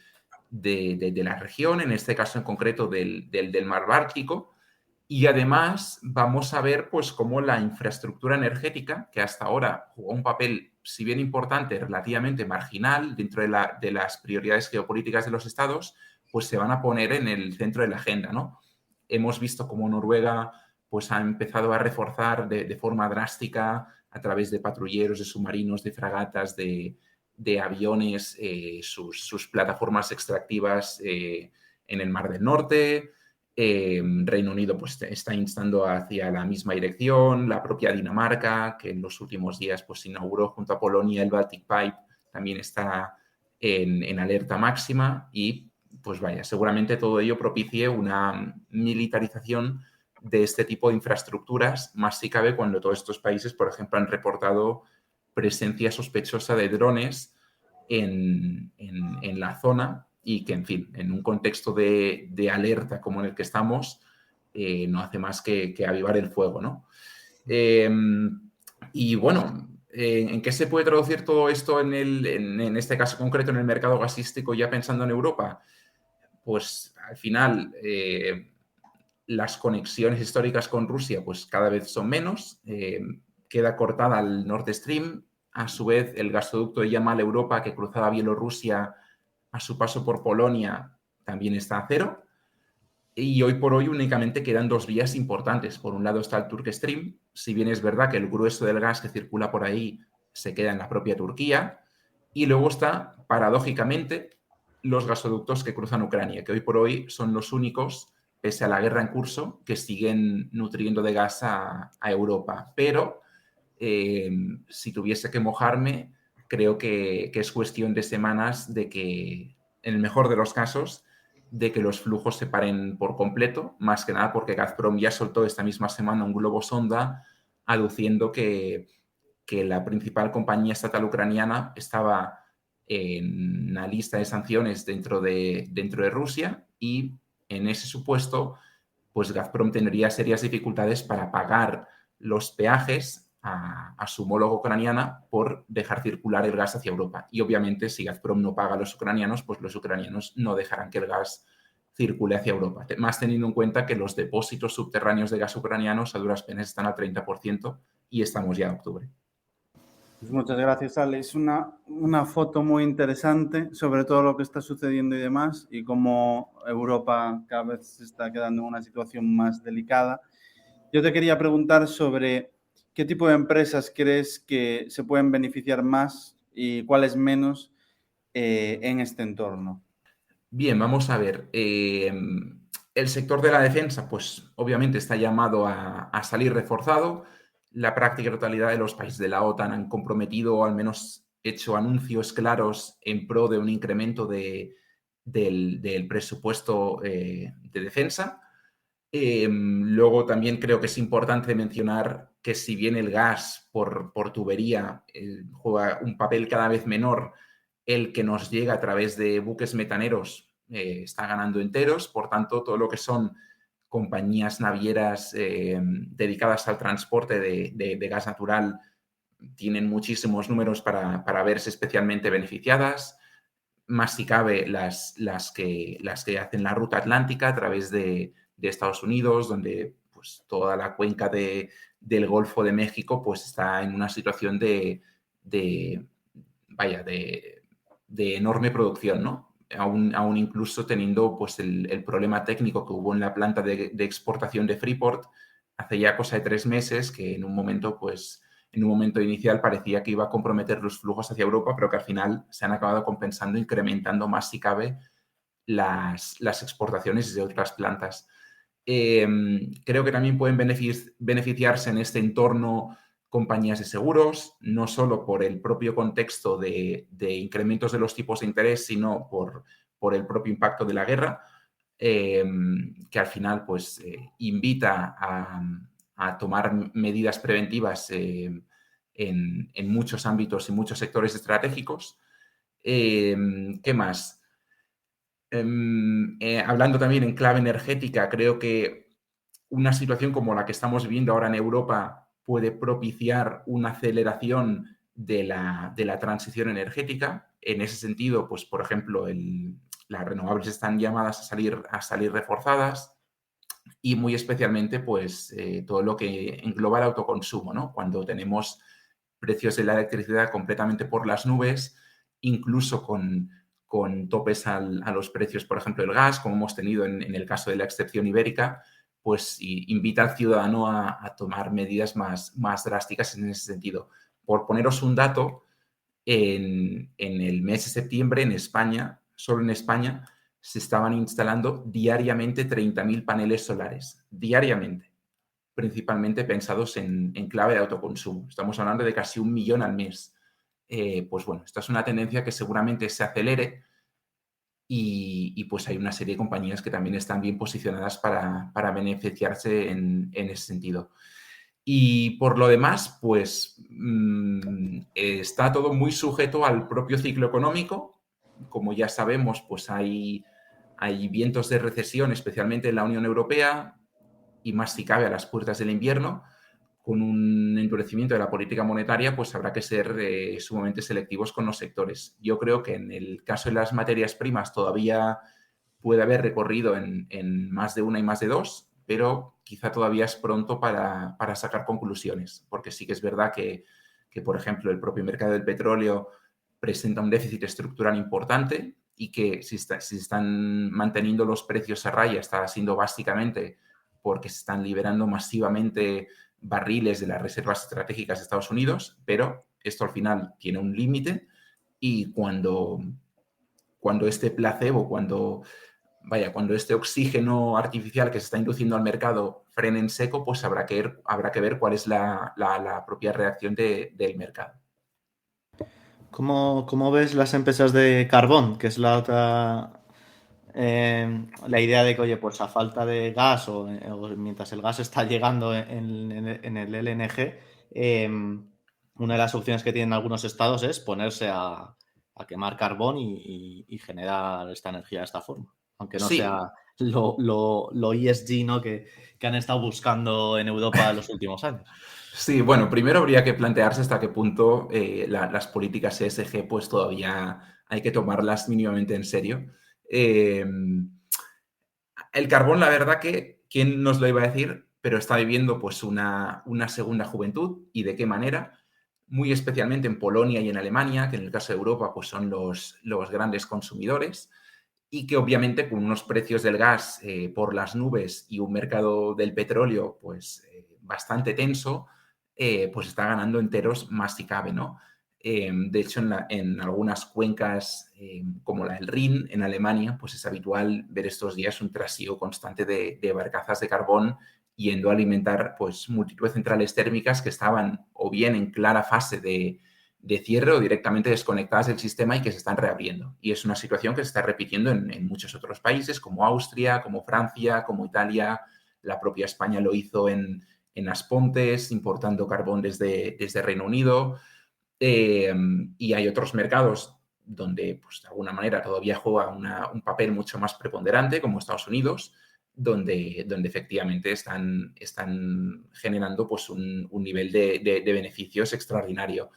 la región, en este caso en concreto del Mar Báltico, y además vamos a ver pues cómo la infraestructura energética, que hasta ahora jugó un papel, si bien importante, relativamente marginal dentro de las prioridades geopolíticas de los estados, pues se van a poner en el centro de la agenda, ¿no? Hemos visto cómo Noruega pues ha empezado a reforzar de forma drástica a través de patrulleros, de submarinos, de fragatas, de aviones, sus plataformas extractivas en el Mar del Norte. Reino Unido pues, está instando hacia la misma dirección, la propia Dinamarca, que en los últimos días pues, inauguró junto a Polonia el Baltic Pipe, también está en alerta máxima y, pues vaya, seguramente todo ello propicie una militarización de este tipo de infraestructuras, más si cabe cuando todos estos países, por ejemplo, han reportado presencia sospechosa de drones en la zona y que, en fin, en un contexto de alerta como en el que estamos, no hace más que avivar el fuego, ¿no? Y bueno, ¿en qué se puede traducir todo esto en este caso concreto en el mercado gasístico ya pensando en Europa? Pues al final las conexiones históricas con Rusia pues cada vez son menos, queda cortada el Nord Stream, a su vez el gasoducto de Yamal Europa que cruzaba Bielorrusia a su paso por Polonia también está a cero. Y hoy por hoy únicamente quedan dos vías importantes. Por un lado está el Turk Stream, si bien es verdad que el grueso del gas que circula por ahí se queda en la propia Turquía. Y luego está, paradójicamente, los gasoductos que cruzan Ucrania, que hoy por hoy son los únicos, pese a la guerra en curso, que siguen nutriendo de gas a Europa. Pero si tuviese que mojarme, creo que es cuestión de semanas de que, en el mejor de los casos, de que los flujos se paren por completo, más que nada porque Gazprom ya soltó esta misma semana un globo sonda aduciendo que la principal compañía estatal ucraniana estaba en una lista de sanciones dentro de Rusia y en ese supuesto, pues Gazprom tendría serias dificultades para pagar los peajes a su homólogo ucraniana por dejar circular el gas hacia Europa. Y obviamente si Gazprom no paga a los ucranianos, pues los ucranianos no dejarán que el gas circule hacia Europa. Más teniendo en cuenta que los depósitos subterráneos de gas ucranianos a duras penas están al 30% y estamos ya en octubre. Pues muchas gracias, Ale. Es una foto muy interesante sobre todo lo que está sucediendo y demás y cómo Europa cada vez se está quedando en una situación más delicada. Yo te quería preguntar sobre qué tipo de empresas crees que se pueden beneficiar más y cuáles menos en este entorno. Bien, vamos a ver. El sector de la defensa, pues obviamente está llamado a salir reforzado. La práctica totalidad de los países de la OTAN han comprometido o al menos hecho anuncios claros en pro de un incremento del presupuesto de defensa. Luego también creo que es importante mencionar que si bien el gas por tubería juega un papel cada vez menor, el que nos llega a través de buques metaneros está ganando enteros, por tanto, todo lo que son compañías navieras dedicadas al transporte de gas natural tienen muchísimos números para verse especialmente beneficiadas, más si cabe las que hacen la ruta atlántica a través de Estados Unidos, donde pues, toda la cuenca del Golfo de México pues, está en una situación de enorme producción, ¿no? Aún incluso teniendo pues, el problema técnico que hubo en la planta de exportación de Freeport hace ya cosa de 3 meses, que en un momento inicial parecía que iba a comprometer los flujos hacia Europa, pero que al final se han acabado compensando, incrementando más si cabe las exportaciones de otras plantas. Creo que también pueden beneficiarse en este entorno compañías de seguros, no solo por el propio contexto de incrementos de los tipos de interés, sino por el propio impacto de la guerra, que al final pues, invita a tomar medidas preventivas en muchos ámbitos y muchos sectores estratégicos. ¿Qué más? Hablando también en clave energética, creo que una situación como la que estamos viviendo ahora en Europa puede propiciar una aceleración de la transición energética. En ese sentido, pues, por ejemplo, las renovables están llamadas a salir reforzadas y muy especialmente pues, todo lo que engloba el autoconsumo, ¿no? Cuando tenemos precios de la electricidad completamente por las nubes, incluso con topes a los precios, por ejemplo, del gas, como hemos tenido en el caso de la excepción ibérica, pues invita al ciudadano a tomar medidas más drásticas en ese sentido. Por poneros un dato, en el mes de septiembre en España, solo en España, se estaban instalando diariamente 30.000 paneles solares, diariamente, principalmente pensados en clave de autoconsumo. Estamos hablando de casi 1 millón al mes. Pues bueno, esta es una tendencia que seguramente se acelere y pues hay una serie de compañías que también están bien posicionadas para beneficiarse en ese sentido. Y por lo demás, pues está todo muy sujeto al propio ciclo económico. Como ya sabemos, pues hay vientos de recesión, especialmente en la Unión Europea, y más si cabe a las puertas del invierno. Con un endurecimiento de la política monetaria, pues habrá que ser sumamente selectivos con los sectores. Yo creo que en el caso de las materias primas todavía puede haber recorrido en más de una y más de dos, pero quizá todavía es pronto para sacar conclusiones, porque sí que es verdad que, por ejemplo, el propio mercado del petróleo presenta un déficit estructural importante y que si están manteniendo los precios a raya está siendo básicamente porque se están liberando masivamente barriles de las reservas estratégicas de Estados Unidos, pero esto al final tiene un límite y cuando este placebo, cuando este oxígeno artificial que se está induciendo al mercado frene en seco, pues habrá que ver cuál es la propia reacción del mercado. ¿Cómo ves las empresas de carbón? Que es la otra. La idea de que, oye, pues a falta de gas o mientras el gas está llegando en el LNG, una de las opciones que tienen algunos estados es ponerse a quemar carbón y generar esta energía de esta forma. Aunque no Sí, sea lo ESG, ¿no? que han estado buscando en Europa en los últimos años. sí, bueno, primero habría que plantearse hasta qué punto las políticas ESG pues todavía hay que tomarlas mínimamente en serio. El carbón, la verdad que, ¿quién nos lo iba a decir? Pero está viviendo pues una segunda juventud y de qué manera, muy especialmente en Polonia y en Alemania, que en el caso de Europa pues son los grandes consumidores y que obviamente con unos precios del gas por las nubes y un mercado del petróleo pues bastante tenso, pues está ganando enteros más si cabe, ¿no? De hecho, en algunas cuencas como la del Rin, en Alemania, pues es habitual ver estos días un trasiego constante de barcazas de carbón yendo a alimentar pues multitud de centrales térmicas que estaban o bien en clara fase de cierre o directamente desconectadas del sistema y que se están reabriendo. Y es una situación que se está repitiendo en muchos otros países, como Austria, como Francia, como Italia. La propia España lo hizo en Aspontes, importando carbón desde Reino Unido. Y hay otros mercados donde, pues, de alguna manera todavía juega un papel mucho más preponderante, como Estados Unidos, donde efectivamente están generando pues, un nivel de beneficios extraordinario.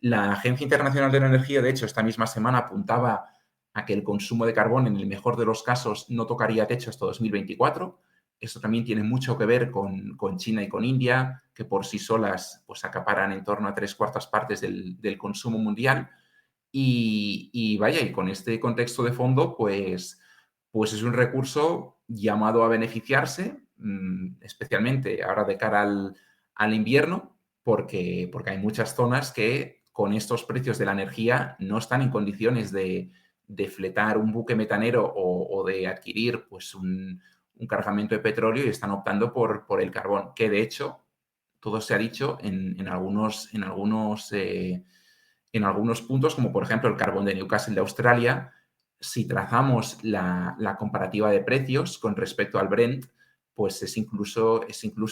La Agencia Internacional de la Energía, de hecho, esta misma semana apuntaba a que el consumo de carbón, en el mejor de los casos, no tocaría techo hasta 2024. Esto también tiene mucho que ver con China y con India, que por sí solas pues, acaparan en torno a 3/4 del consumo mundial. Y vaya, y con este contexto de fondo, pues es un recurso llamado a beneficiarse, especialmente ahora de cara al invierno, porque hay muchas zonas que con estos precios de la energía no están en condiciones de fletar un buque metanero o de adquirir pues un cargamento de petróleo y están optando por el carbón, que de hecho todo se ha dicho en algunos puntos, como por ejemplo el carbón de Newcastle de Australia. Si trazamos la comparativa de precios con respecto al Brent, pues es incluso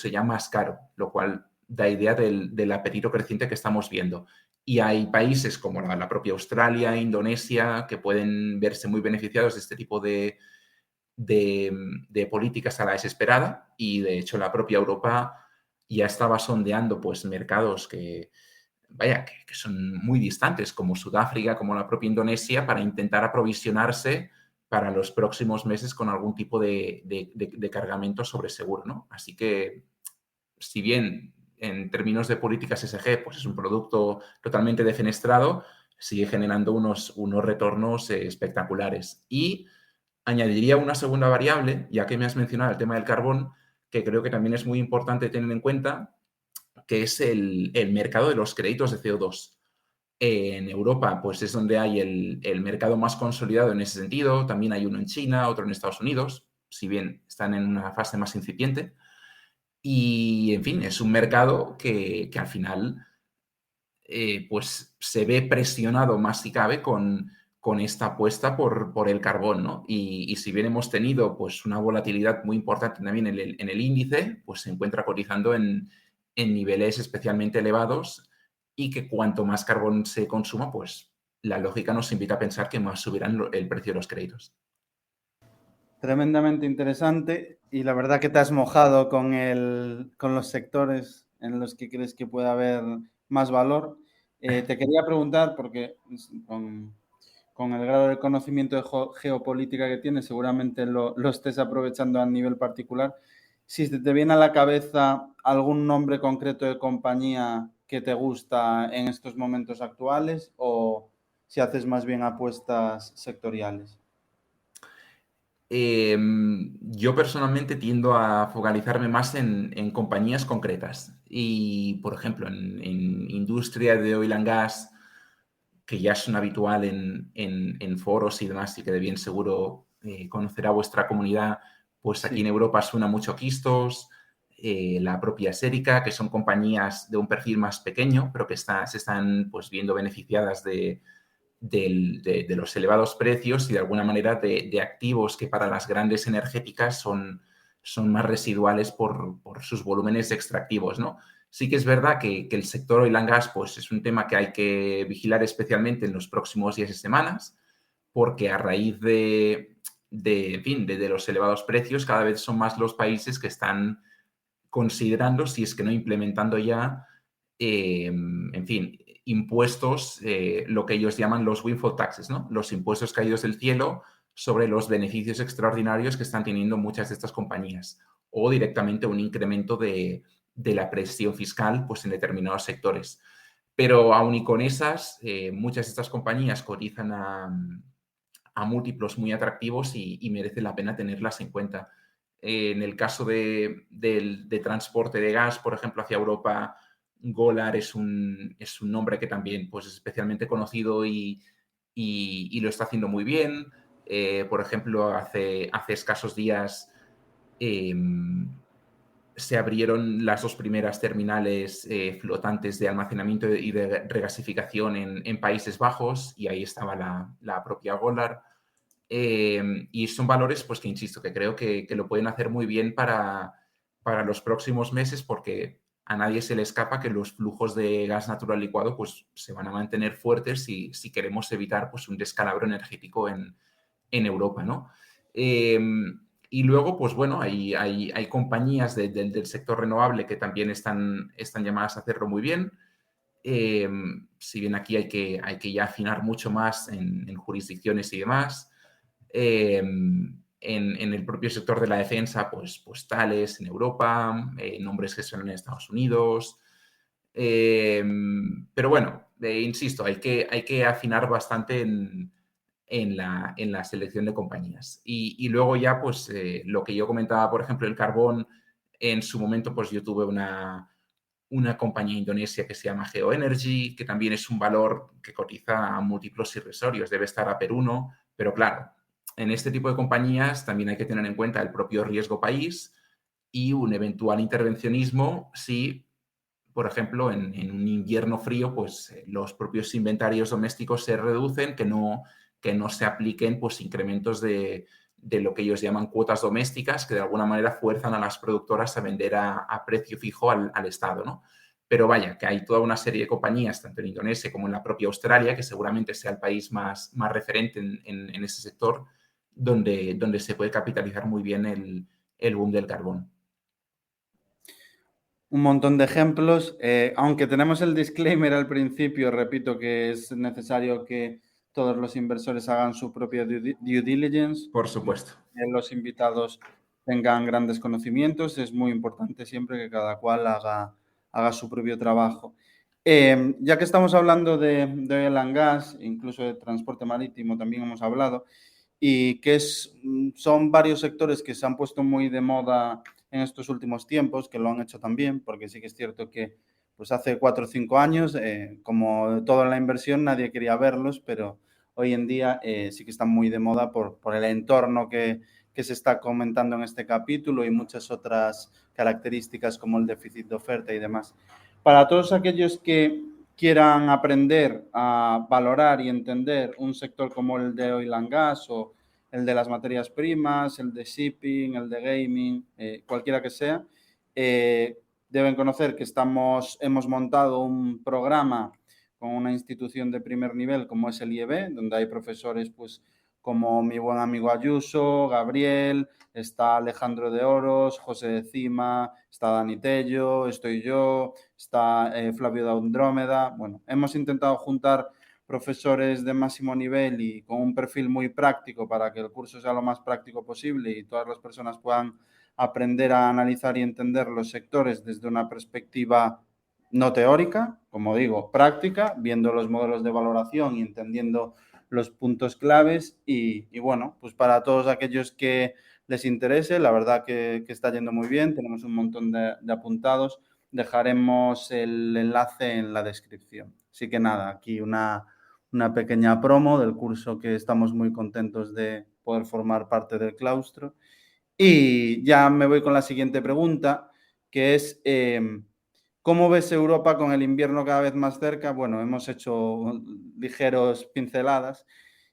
ya más caro, lo cual da idea del apetito creciente que estamos viendo. Y hay países como la propia Australia, Indonesia, que pueden verse muy beneficiados de este tipo de políticas a la desesperada, y de hecho la propia Europa ya estaba sondeando pues mercados que son muy distantes, como Sudáfrica, como la propia Indonesia, para intentar aprovisionarse para los próximos meses con algún tipo de cargamento sobre seguro, ¿no? Así que, si bien en términos de políticas ESG, pues es un producto totalmente defenestrado, sigue generando unos retornos espectaculares. Y añadiría una segunda variable, ya que me has mencionado el tema del carbón, que creo que también es muy importante tener en cuenta, que es el mercado de los créditos de CO2. En Europa, pues es donde hay el mercado más consolidado en ese sentido. También hay uno en China, otro en Estados Unidos, si bien están en una fase más incipiente. Y, en fin, es un mercado que al final pues se ve presionado más si cabe con esta apuesta por el carbón, ¿no? Y si bien hemos tenido pues una volatilidad muy importante también en el índice, pues se encuentra cotizando en niveles especialmente elevados y que cuanto más carbón se consuma, pues la lógica nos invita a pensar que más subirán el precio de los créditos. Tremendamente interesante y la verdad que te has mojado con los sectores en los que crees que puede haber más valor. Te quería preguntar, porque con el grado de conocimiento de geopolítica que tienes, seguramente lo estés aprovechando a nivel particular. Si se te viene a la cabeza algún nombre concreto de compañía que te gusta en estos momentos actuales o si haces más bien apuestas sectoriales. Yo personalmente tiendo a focalizarme más en compañías concretas y, por ejemplo, en industria de oil and gas, que ya es un habitual en foros y demás y que de bien seguro conocerá vuestra comunidad, pues aquí Sí. en Europa suena mucho Quistos, la propia Serica, que son compañías de un perfil más pequeño, pero que se están pues, viendo beneficiadas de los elevados precios y de alguna manera de activos que para las grandes energéticas son más residuales por sus volúmenes extractivos, ¿no? Sí que es verdad que el sector oil and gas pues, es un tema que hay que vigilar especialmente en los próximos días y semanas, porque a raíz en fin, de los elevados precios, cada vez son más los países que están considerando, si es que no implementando ya, en fin, impuestos, lo que ellos llaman los windfall taxes, ¿no? Los impuestos caídos del cielo sobre los beneficios extraordinarios que están teniendo muchas de estas compañías o directamente un incremento de la presión fiscal pues, en determinados sectores. Pero aún y con esas, muchas de estas compañías cotizan a múltiplos muy atractivos y merece la pena tenerlas en cuenta. En el caso de transporte de gas, por ejemplo, hacia Europa, Golar es un nombre que también pues, es especialmente conocido y lo está haciendo muy bien. Por ejemplo, hace escasos días eh, se abrieron las dos primeras terminales flotantes de almacenamiento y de regasificación en Países Bajos y ahí estaba la propia Golar. Y son valores, pues que insisto, que creo que lo pueden hacer muy bien para los próximos meses porque a nadie se le escapa que los flujos de gas natural licuado pues, se van a mantener fuertes si queremos evitar pues, un descalabro energético en Europa, ¿no? Y luego, pues bueno, hay compañías del sector renovable que también están llamadas a hacerlo muy bien. Si bien aquí hay que ya afinar mucho más en jurisdicciones y demás. En el propio sector de la defensa, pues Thales en Europa, nombres que son en Estados Unidos. Pero bueno, insisto, hay que afinar bastante en la selección de compañías. Y luego ya, pues lo que yo comentaba, por ejemplo, el carbón, en su momento, pues yo tuve una compañía indonesia que se llama GeoEnergy, que también es un valor que cotiza a múltiplos irrisorios, debe estar a per 1, pero claro, en este tipo de compañías también hay que tener en cuenta el propio riesgo país y un eventual intervencionismo si, por ejemplo, en un invierno frío, pues los propios inventarios domésticos se reducen, que no se apliquen pues, incrementos de lo que ellos llaman cuotas domésticas, que de alguna manera fuerzan a las productoras a vender a precio fijo al Estado, ¿no? Pero vaya, que hay toda una serie de compañías, tanto en Indonesia como en la propia Australia, que seguramente sea el país más referente en ese sector, donde se puede capitalizar muy bien el boom del carbón. Un montón de ejemplos. Aunque tenemos el disclaimer al principio, repito que es necesario que todos los inversores hagan su propia due diligence. Por supuesto. Que los invitados tengan grandes conocimientos. Es muy importante siempre que cada cual haga su propio trabajo. Ya que estamos hablando de oil and gas, incluso de transporte marítimo también hemos hablado, y que son varios sectores que se han puesto muy de moda en estos últimos tiempos, que lo han hecho también, porque sí que es cierto que Pues hace 4 o 5 años, como todo en la inversión, nadie quería verlos, pero hoy en día sí que están muy de moda por el entorno que se está comentando en este capítulo y muchas otras características como el déficit de oferta y demás. Para todos aquellos que quieran aprender a valorar y entender un sector como el de oil and gas o el de las materias primas, el de shipping, el de gaming, cualquiera que sea, deben conocer que hemos montado un programa con una institución de primer nivel como es el IEB, donde hay profesores pues como mi buen amigo Ayuso, Gabriel, está Alejandro de Oros, José de Cima, está Dani Tello, estoy yo, está Flavio de Andrómeda. Bueno, hemos intentado juntar profesores de máximo nivel y con un perfil muy práctico para que el curso sea lo más práctico posible y todas las personas puedan aprender a analizar y entender los sectores desde una perspectiva no teórica, como digo, práctica, viendo los modelos de valoración y entendiendo los puntos claves y bueno, pues para todos aquellos que les interese, la verdad que está yendo muy bien, tenemos un montón de apuntados, dejaremos el enlace en la descripción. Así que nada, aquí una pequeña promo del curso que estamos muy contentos de poder formar parte del claustro. Y ya me voy con la siguiente pregunta, que es, ¿cómo ves Europa con el invierno cada vez más cerca? Bueno, hemos hecho ligeros pinceladas.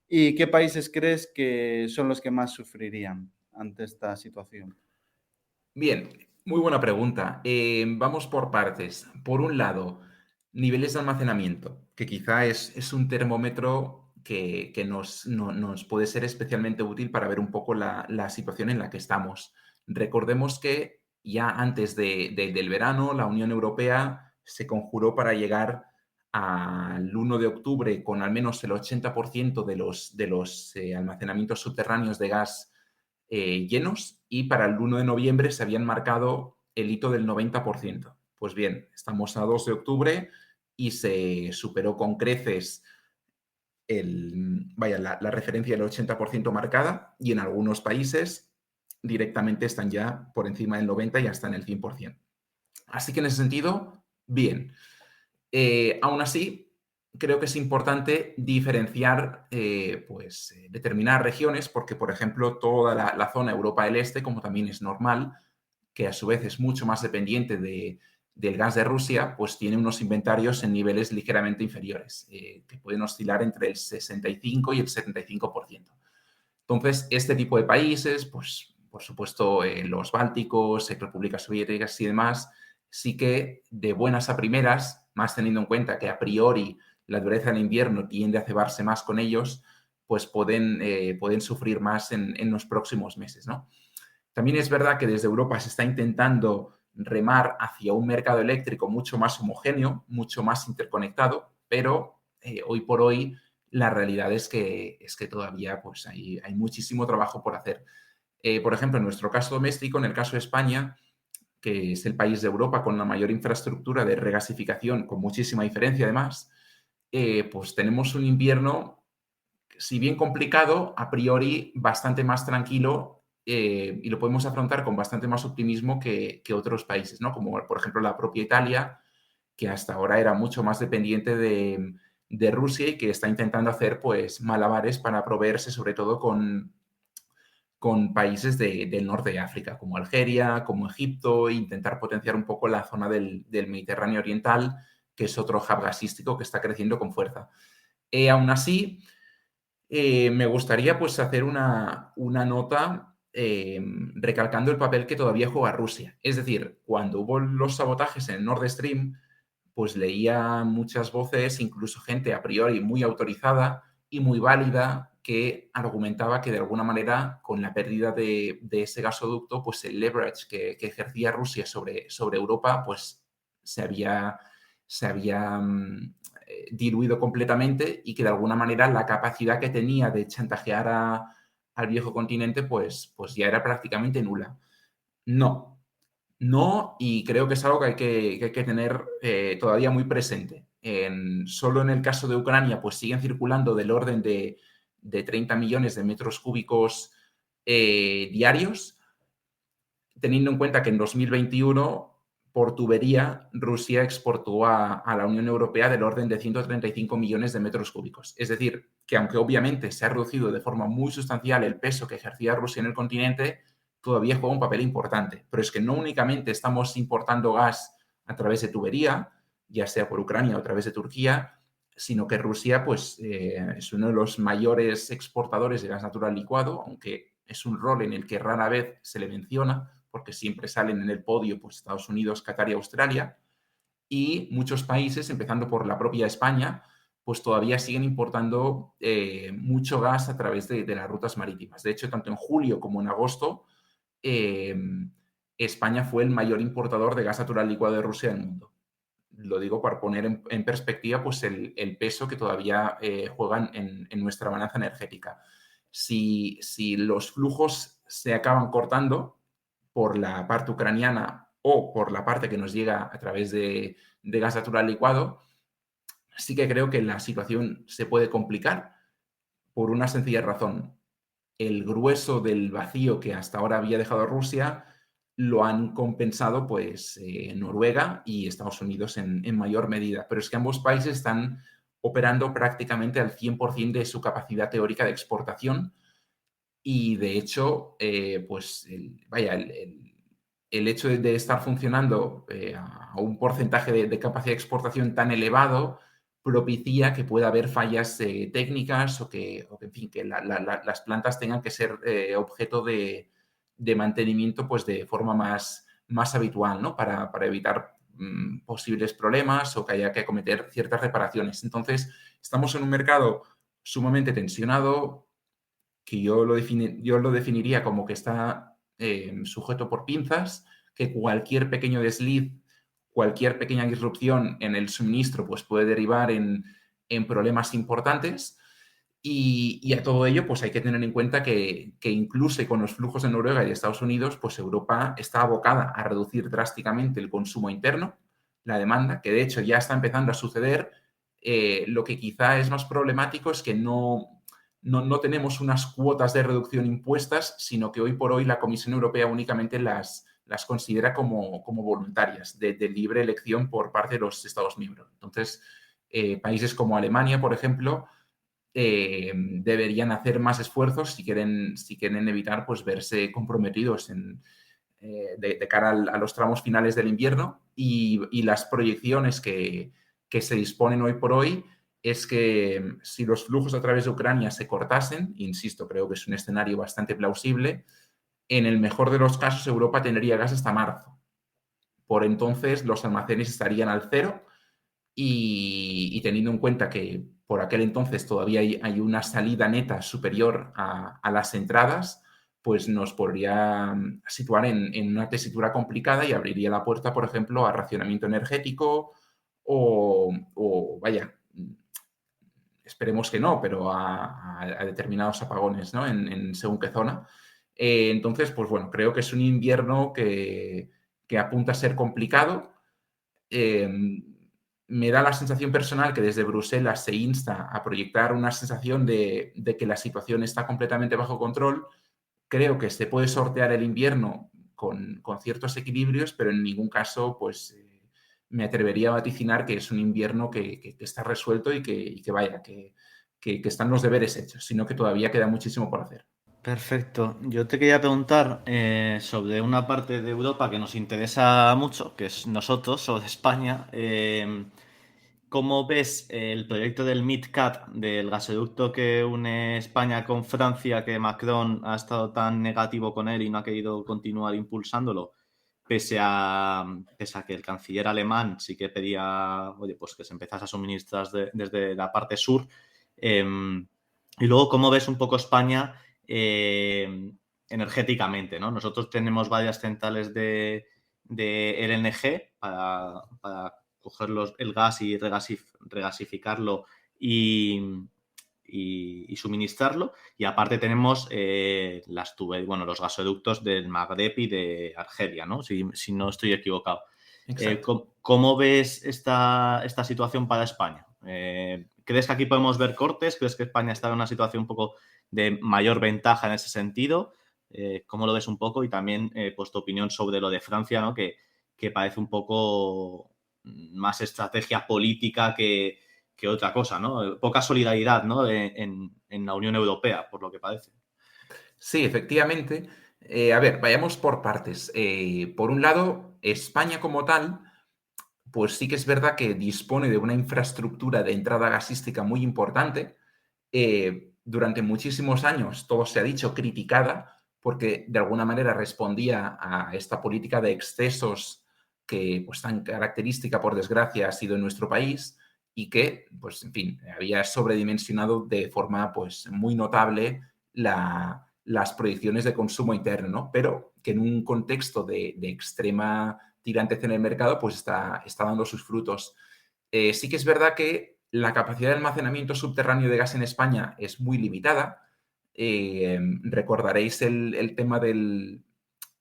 ¿Y qué países crees que son los que más sufrirían ante esta situación? Bien, muy buena pregunta. Vamos por partes. Por un lado, niveles de almacenamiento, que quizá es un termómetro que nos puede ser especialmente útil para ver un poco la situación en la que estamos. Recordemos que ya antes del verano, la Unión Europea se conjuró para llegar al 1 de octubre con al menos el 80% de los almacenamientos subterráneos de gas llenos, y para el 1 de noviembre se habían marcado el hito del 90%. Pues bien, estamos a 2 de octubre y se superó con creces la referencia del 80% marcada, y en algunos países directamente están ya por encima del 90% y hasta en el 100%. Así que en ese sentido, bien. Aún así, creo que es importante diferenciar determinadas regiones, porque, por ejemplo, toda la zona Europa del Este, como también es normal, que a su vez es mucho más dependiente del gas de Rusia, pues tiene unos inventarios en niveles ligeramente inferiores, que pueden oscilar entre el 65 y el 75%. Entonces, este tipo de países, pues, por supuesto, los bálticos, repúblicas soviéticas y demás, sí que de buenas a primeras, más teniendo en cuenta que a priori la dureza del invierno tiende a cebarse más con ellos, pues pueden sufrir más en los próximos meses, ¿no? También es verdad que desde Europa se está intentando remar hacia un mercado eléctrico mucho más homogéneo, mucho más interconectado, pero hoy por hoy la realidad es que todavía pues, hay muchísimo trabajo por hacer. Por ejemplo, en nuestro caso doméstico, en el caso de España, que es el país de Europa con la mayor infraestructura de regasificación, con muchísima diferencia además, pues tenemos un invierno, si bien complicado, a priori bastante más tranquilo, y lo podemos afrontar con bastante más optimismo que otros países, ¿no? Como por ejemplo la propia Italia, que hasta ahora era mucho más dependiente de Rusia y que está intentando hacer pues malabares para proveerse sobre todo con países del norte de África, como Algeria, como Egipto, e intentar potenciar un poco la zona del Mediterráneo Oriental, que es otro hub gasístico que está creciendo con fuerza. Aún así, me gustaría pues hacer una nota recalcando el papel que todavía juega Rusia. Es decir, cuando hubo los sabotajes en Nord Stream, pues leía muchas voces, incluso gente a priori muy autorizada y muy válida, que argumentaba que de alguna manera con la pérdida de ese gasoducto, pues el leverage que ejercía Rusia sobre Europa, pues se había diluido completamente, y que de alguna manera la capacidad que tenía de chantajear al viejo continente pues ya era prácticamente nula. No, y creo que es algo que hay que tener todavía muy presente. Solo en el caso de Ucrania pues siguen circulando del orden de 30 millones de metros cúbicos diarios, teniendo en cuenta que en 2021 por tubería, Rusia exportó a la Unión Europea del orden de 135 millones de metros cúbicos. Es decir, que aunque obviamente se ha reducido de forma muy sustancial el peso que ejercía Rusia en el continente, todavía juega un papel importante. Pero es que no únicamente estamos importando gas a través de tubería, ya sea por Ucrania o a través de Turquía, sino que Rusia pues, es uno de los mayores exportadores de gas natural licuado, aunque es un rol en el que rara vez se le menciona, porque siempre salen en el podio pues, Estados Unidos, Qatar y Australia, y muchos países, empezando por la propia España, pues todavía siguen importando mucho gas a través de las rutas marítimas. De hecho, tanto en julio como en agosto, España fue el mayor importador de gas natural licuado de Rusia del mundo. Lo digo para poner en perspectiva pues, el peso que todavía juegan en nuestra balanza energética. Si los flujos se acaban cortando por la parte ucraniana o por la parte que nos llega a través de gas natural licuado, sí que creo que la situación se puede complicar por una sencilla razón. El grueso del vacío que hasta ahora había dejado Rusia lo han compensado pues Noruega y Estados Unidos en mayor medida. Pero es que ambos países están operando prácticamente al 100% de su capacidad teórica de exportación y de hecho, pues el hecho de estar funcionando a un porcentaje de capacidad de exportación tan elevado propicia que pueda haber fallas técnicas o que, en fin, que las plantas tengan que ser objeto de mantenimiento pues, de forma más habitual, ¿no? Para evitar posibles problemas o que haya que acometer ciertas reparaciones. Entonces, estamos en un mercado sumamente tensionado, que yo lo definiría como que está sujeto por pinzas, que cualquier pequeño desliz, cualquier pequeña disrupción en el suministro pues puede derivar en problemas importantes y a todo ello pues hay que tener en cuenta que incluso con los flujos de Noruega y de Estados Unidos pues Europa está abocada a reducir drásticamente el consumo interno, la demanda, que de hecho ya está empezando a suceder. Lo que quizá es más problemático es que no tenemos unas cuotas de reducción impuestas, sino que hoy por hoy la Comisión Europea únicamente las considera como voluntarias, de libre elección por parte de los Estados miembros. Entonces, países como Alemania, por ejemplo, deberían hacer más esfuerzos si quieren evitar pues, verse comprometidos de cara a los tramos finales del invierno y las proyecciones que se disponen hoy por hoy es que si los flujos a través de Ucrania se cortasen, insisto, creo que es un escenario bastante plausible, en el mejor de los casos Europa tendría gas hasta marzo. Por entonces los almacenes estarían al cero y teniendo en cuenta que por aquel entonces todavía hay una salida neta superior a las entradas, pues nos podría situar en una tesitura complicada y abriría la puerta, por ejemplo, a racionamiento energético o vaya, esperemos que no, pero a determinados apagones, ¿no? En según qué zona. Entonces, pues bueno, creo que es un invierno que apunta a ser complicado. Me da la sensación personal que desde Bruselas se insta a proyectar una sensación de que la situación está completamente bajo control. Creo que se puede sortear el invierno con ciertos equilibrios, pero en ningún caso, pues me atrevería a vaticinar que es un invierno que está resuelto y que vaya, que están los deberes hechos, sino que todavía queda muchísimo por hacer. Perfecto. Yo te quería preguntar sobre una parte de Europa que nos interesa mucho, que es nosotros, sobre España. ¿Cómo ves el proyecto del MidCat, del gasoducto que une España con Francia, que Macron ha estado tan negativo con él y no ha querido continuar impulsándolo? Pese a que el canciller alemán sí que pedía, oye, pues que se empezase a suministrar desde la parte sur. Y luego, ¿cómo ves un poco España energéticamente, ¿no? Nosotros tenemos varias centrales de LNG para coger el gas y regasificarlo y suministrarlo. Y aparte tenemos los gasoductos del Magreb y de Argelia, ¿no? Si no estoy equivocado. ¿Cómo ves esta situación para España? ¿Crees que aquí podemos ver cortes? ¿Crees que España está en una situación un poco de mayor ventaja en ese sentido? ¿Cómo lo ves un poco? Y también pues tu opinión sobre lo de Francia, ¿no? Que que parece un poco más estrategia política que otra cosa, ¿no? Poca solidaridad, ¿no? En la Unión Europea, por lo que parece. Sí, efectivamente. A ver, vayamos por partes. Por un lado, España como tal, pues sí que es verdad que dispone de una infraestructura de entrada gasística muy importante. Durante muchísimos años, todo se ha dicho, criticada, porque de alguna manera respondía a esta política de excesos que, pues, tan característica, por desgracia, ha sido en nuestro país y que, pues, en fin, había sobredimensionado de forma, pues, muy notable las proyecciones de consumo interno, ¿no? Pero que en un contexto de extrema tirantez en el mercado, pues está dando sus frutos. Sí que es verdad que la capacidad de almacenamiento subterráneo de gas en España es muy limitada. Recordaréis el tema de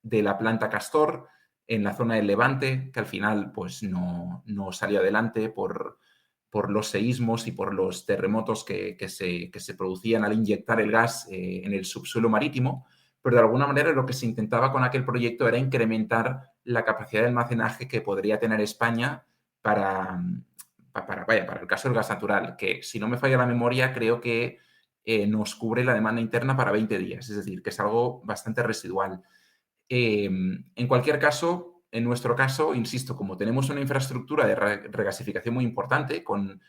la planta Castor en la zona del Levante, que al final pues, no salió adelante por los seísmos y por los terremotos que se producían al inyectar el gas en el subsuelo marítimo, pero de alguna manera lo que se intentaba con aquel proyecto era incrementar la capacidad de almacenaje que podría tener España para el caso del gas natural, que si no me falla la memoria, creo que nos cubre la demanda interna para 20 días, es decir, que es algo bastante residual. En cualquier caso, en nuestro caso, insisto, como tenemos una infraestructura de regasificación muy importante, con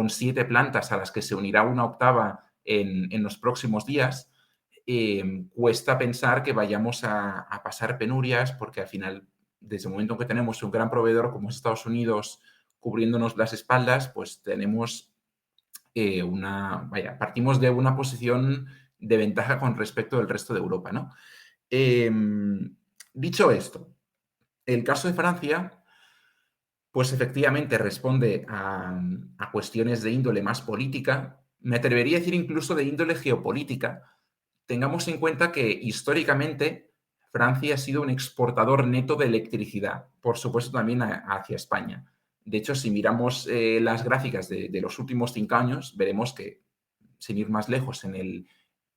7 plantas a las que se unirá una octava en los próximos días, cuesta pensar que vayamos a pasar penurias, porque al final, desde el momento en que tenemos un gran proveedor como es Estados Unidos cubriéndonos las espaldas, pues tenemos partimos de una posición de ventaja con respecto del resto de Europa, ¿no? Dicho esto, el caso de Francia, pues efectivamente responde a cuestiones de índole más política, me atrevería a decir incluso de índole geopolítica. Tengamos en cuenta que históricamente Francia ha sido un exportador neto de electricidad, por supuesto también hacia España. De hecho, si miramos las gráficas de los últimos 5 años, veremos que, sin ir más lejos, en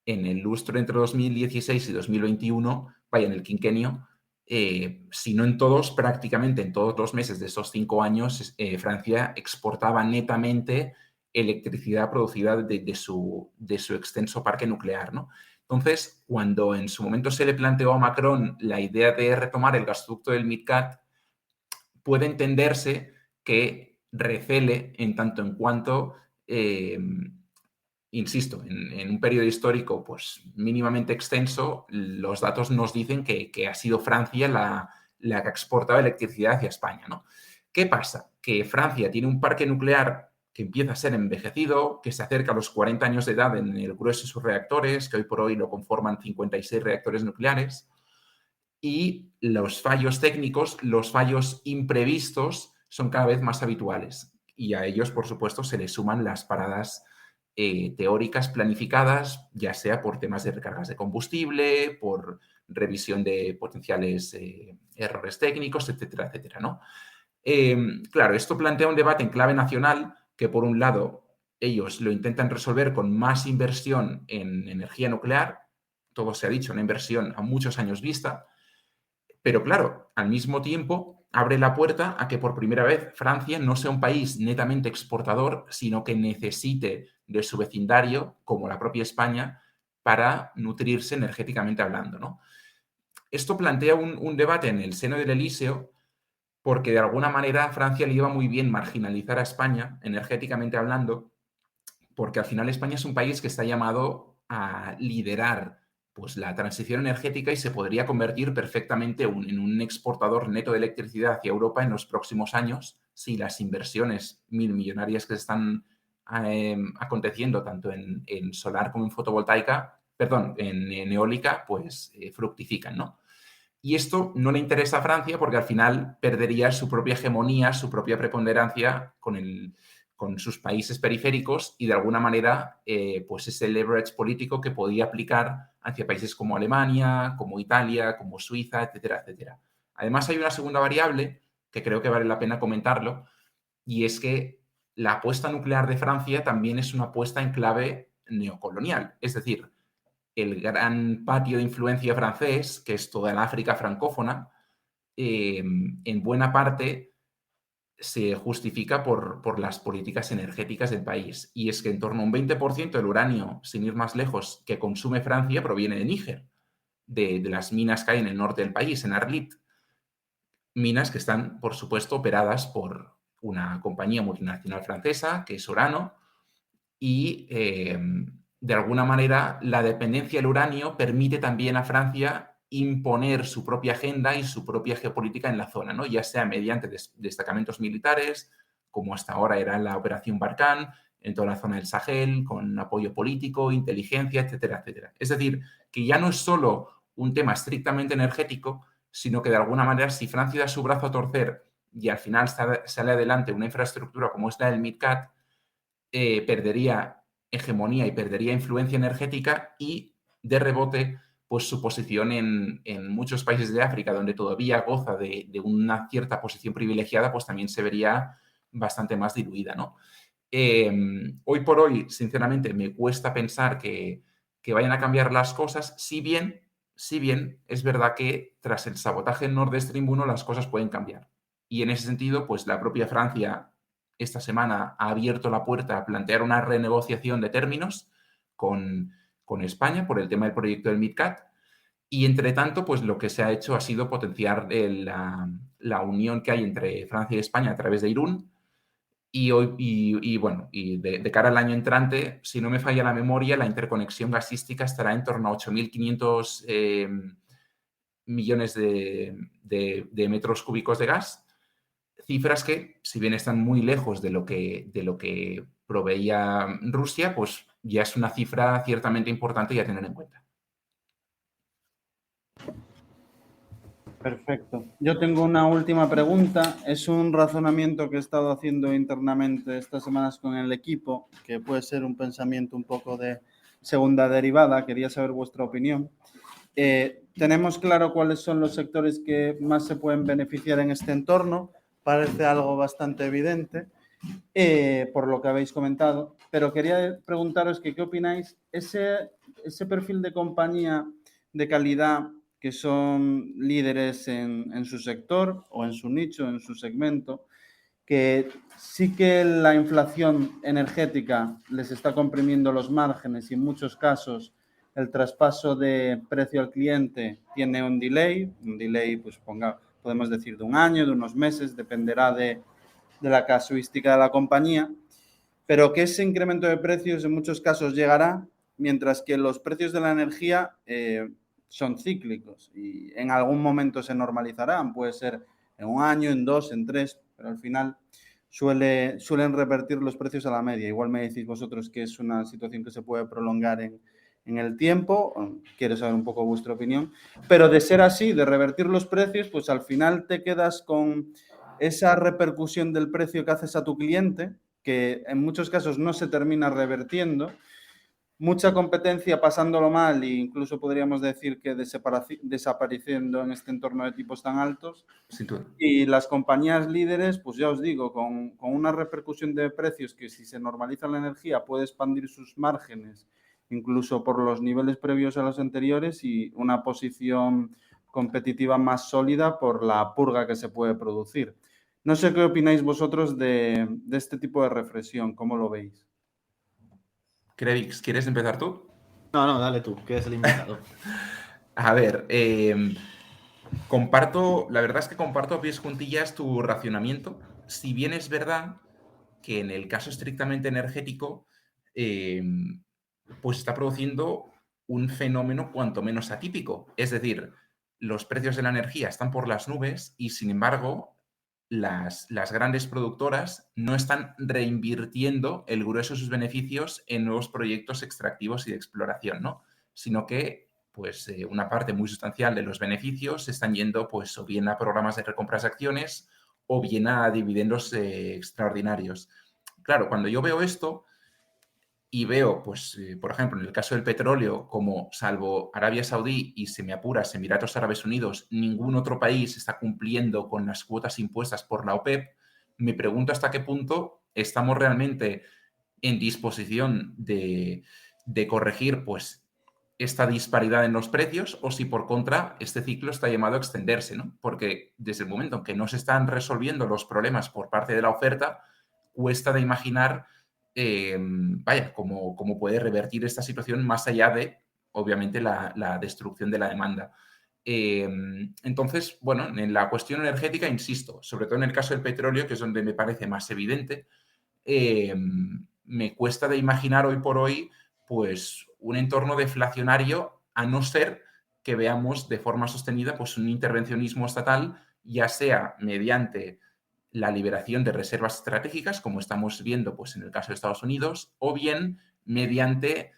el lustro entre 2016 y 2021, en el quinquenio, si no en todos, prácticamente en todos los meses de esos 5 años, Francia exportaba netamente electricidad producida de su extenso parque nuclear, ¿no? Entonces, cuando en su momento se le planteó a Macron la idea de retomar el gasoducto del MidCat, puede entenderse que recele en tanto en cuanto, insisto, en un periodo histórico pues mínimamente extenso, los datos nos dicen que ha sido Francia la que ha exportado electricidad hacia España, ¿no? ¿Qué pasa? Que Francia tiene un parque nuclear que empieza a ser envejecido, que se acerca a los 40 años de edad en el grueso de sus reactores, que hoy por hoy lo conforman 56 reactores nucleares, y los fallos técnicos, los fallos imprevistos son cada vez más habituales. Y a ellos, por supuesto, se les suman las paradas teóricas planificadas, ya sea por temas de recargas de combustible, por revisión de potenciales errores técnicos, etcétera, etcétera, ¿no? Claro, esto plantea un debate en clave nacional que, por un lado, ellos lo intentan resolver con más inversión en energía nuclear, todo se ha dicho, una inversión a muchos años vista, pero claro, al mismo tiempo abre la puerta a que por primera vez Francia no sea un país netamente exportador, sino que necesite de su vecindario, como la propia España, para nutrirse energéticamente hablando, ¿no? Esto plantea un debate en el seno del Elíseo, porque de alguna manera a Francia le iba muy bien marginalizar a España, energéticamente hablando, porque al final España es un país que está llamado a liderar pues, la transición energética y se podría convertir perfectamente en un exportador neto de electricidad hacia Europa en los próximos años si las inversiones millonarias que están aconteciendo tanto en solar como en fotovoltaica, perdón, en eólica, pues fructifican, ¿no? Y esto no le interesa a Francia porque al final perdería su propia hegemonía, su propia preponderancia con sus países periféricos y de alguna manera pues ese leverage político que podía aplicar hacia países como Alemania, como Italia, como Suiza, etcétera, etcétera. Además hay una segunda variable que creo que vale la pena comentarlo y es que la apuesta nuclear de Francia también es una apuesta en clave neocolonial. Es decir, el gran patio de influencia francés, que es toda el África francófona, en buena parte se justifica por las políticas energéticas del país. Y es que en torno a un 20% del uranio, sin ir más lejos, que consume Francia proviene de Níger, de las minas que hay en el norte del país, en Arlit. Minas que están, por supuesto, operadas por una compañía multinacional francesa, que es Orano, y de alguna manera la dependencia del uranio permite también a Francia imponer su propia agenda y su propia geopolítica en la zona, ¿no? Ya sea mediante destacamentos militares, como hasta ahora era la Operación Barkhane, en toda la zona del Sahel, con apoyo político, inteligencia, etcétera, etcétera. Es decir, que ya no es solo un tema estrictamente energético, sino que de alguna manera si Francia da su brazo a torcer y al final sale adelante una infraestructura como es la del MidCat, perdería hegemonía y perdería influencia energética y de rebote pues su posición en muchos países de África donde todavía goza de una cierta posición privilegiada pues también se vería bastante más diluida, ¿no? Hoy por hoy, sinceramente, me cuesta pensar que vayan a cambiar las cosas, si bien es verdad que tras el sabotaje en Nord Stream 1 las cosas pueden cambiar. Y en ese sentido, pues la propia Francia esta semana ha abierto la puerta a plantear una renegociación de términos con España por el tema del proyecto del MidCat. Y entre tanto, pues lo que se ha hecho ha sido potenciar la unión que hay entre Francia y España a través de Irún. Y de cara al año entrante, si no me falla la memoria, la interconexión gasística estará en torno a 8.500 millones de metros cúbicos de gas. Cifras que, si bien están muy lejos de lo que proveía Rusia, pues ya es una cifra ciertamente importante y a tener en cuenta. Perfecto. Yo tengo una última pregunta. Es un razonamiento que he estado haciendo internamente estas semanas con el equipo, que puede ser un pensamiento un poco de segunda derivada. Quería saber vuestra opinión. Tenemos claro cuáles son los sectores que más se pueden beneficiar en este entorno. Parece algo bastante evidente, por lo que habéis comentado. Pero quería preguntaros que qué opináis. Ese perfil de compañía de calidad que son líderes en su sector o en su nicho, en su segmento, que sí que la inflación energética les está comprimiendo los márgenes y en muchos casos el traspaso de precio al cliente tiene un delay pues podemos decir de un año, de unos meses, dependerá de la casuística de la compañía, pero que ese incremento de precios en muchos casos llegará, mientras que los precios de la energía son cíclicos y en algún momento se normalizarán, puede ser en un año, en 2, en 3, pero al final suelen revertir los precios a la media. Igual me decís vosotros que es una situación que se puede prolongar en el tiempo, quiero saber un poco vuestra opinión, pero de ser así, de revertir los precios, pues al final te quedas con esa repercusión del precio que haces a tu cliente, que en muchos casos no se termina revertiendo, mucha competencia pasándolo mal e incluso podríamos decir que desapareciendo en este entorno de tipos tan altos. Sin duda. Y las compañías líderes, pues ya os digo, con una repercusión de precios que si se normaliza la energía puede expandir sus márgenes incluso por los niveles previos a los anteriores y una posición competitiva más sólida por la purga que se puede producir. No sé qué opináis vosotros de este tipo de reflexión, ¿cómo lo veis? Krevix, ¿quieres empezar tú? No, dale tú, que eres el invitado. A ver, la verdad es que comparto a pies juntillas tu racionamiento, si bien es verdad que en el caso estrictamente energético, pues está produciendo un fenómeno cuanto menos atípico. Es decir, los precios de la energía están por las nubes y, sin embargo, las grandes productoras no están reinvirtiendo el grueso de sus beneficios en nuevos proyectos extractivos y de exploración, ¿no? Sino que pues una parte muy sustancial de los beneficios se están yendo pues o bien a programas de recompras de acciones o bien a dividendos extraordinarios. Claro, cuando yo veo esto y veo, pues, por ejemplo, en el caso del petróleo, como salvo Arabia Saudí y, si me apuras, Emiratos Árabes Unidos, ningún otro país está cumpliendo con las cuotas impuestas por la OPEP, me pregunto hasta qué punto estamos realmente en disposición de corregir, pues, esta disparidad en los precios o si por contra este ciclo está llamado a extenderse, ¿no? Porque desde el momento en que no se están resolviendo los problemas por parte de la oferta, cuesta de imaginar, cómo puede revertir esta situación más allá de, obviamente, la destrucción de la demanda. Entonces, bueno, en la cuestión energética, insisto, sobre todo en el caso del petróleo, que es donde me parece más evidente, me cuesta de imaginar hoy por hoy pues un entorno deflacionario, a no ser que veamos de forma sostenida pues un intervencionismo estatal, ya sea mediante la liberación de reservas estratégicas, como estamos viendo pues en el caso de Estados Unidos, o bien mediante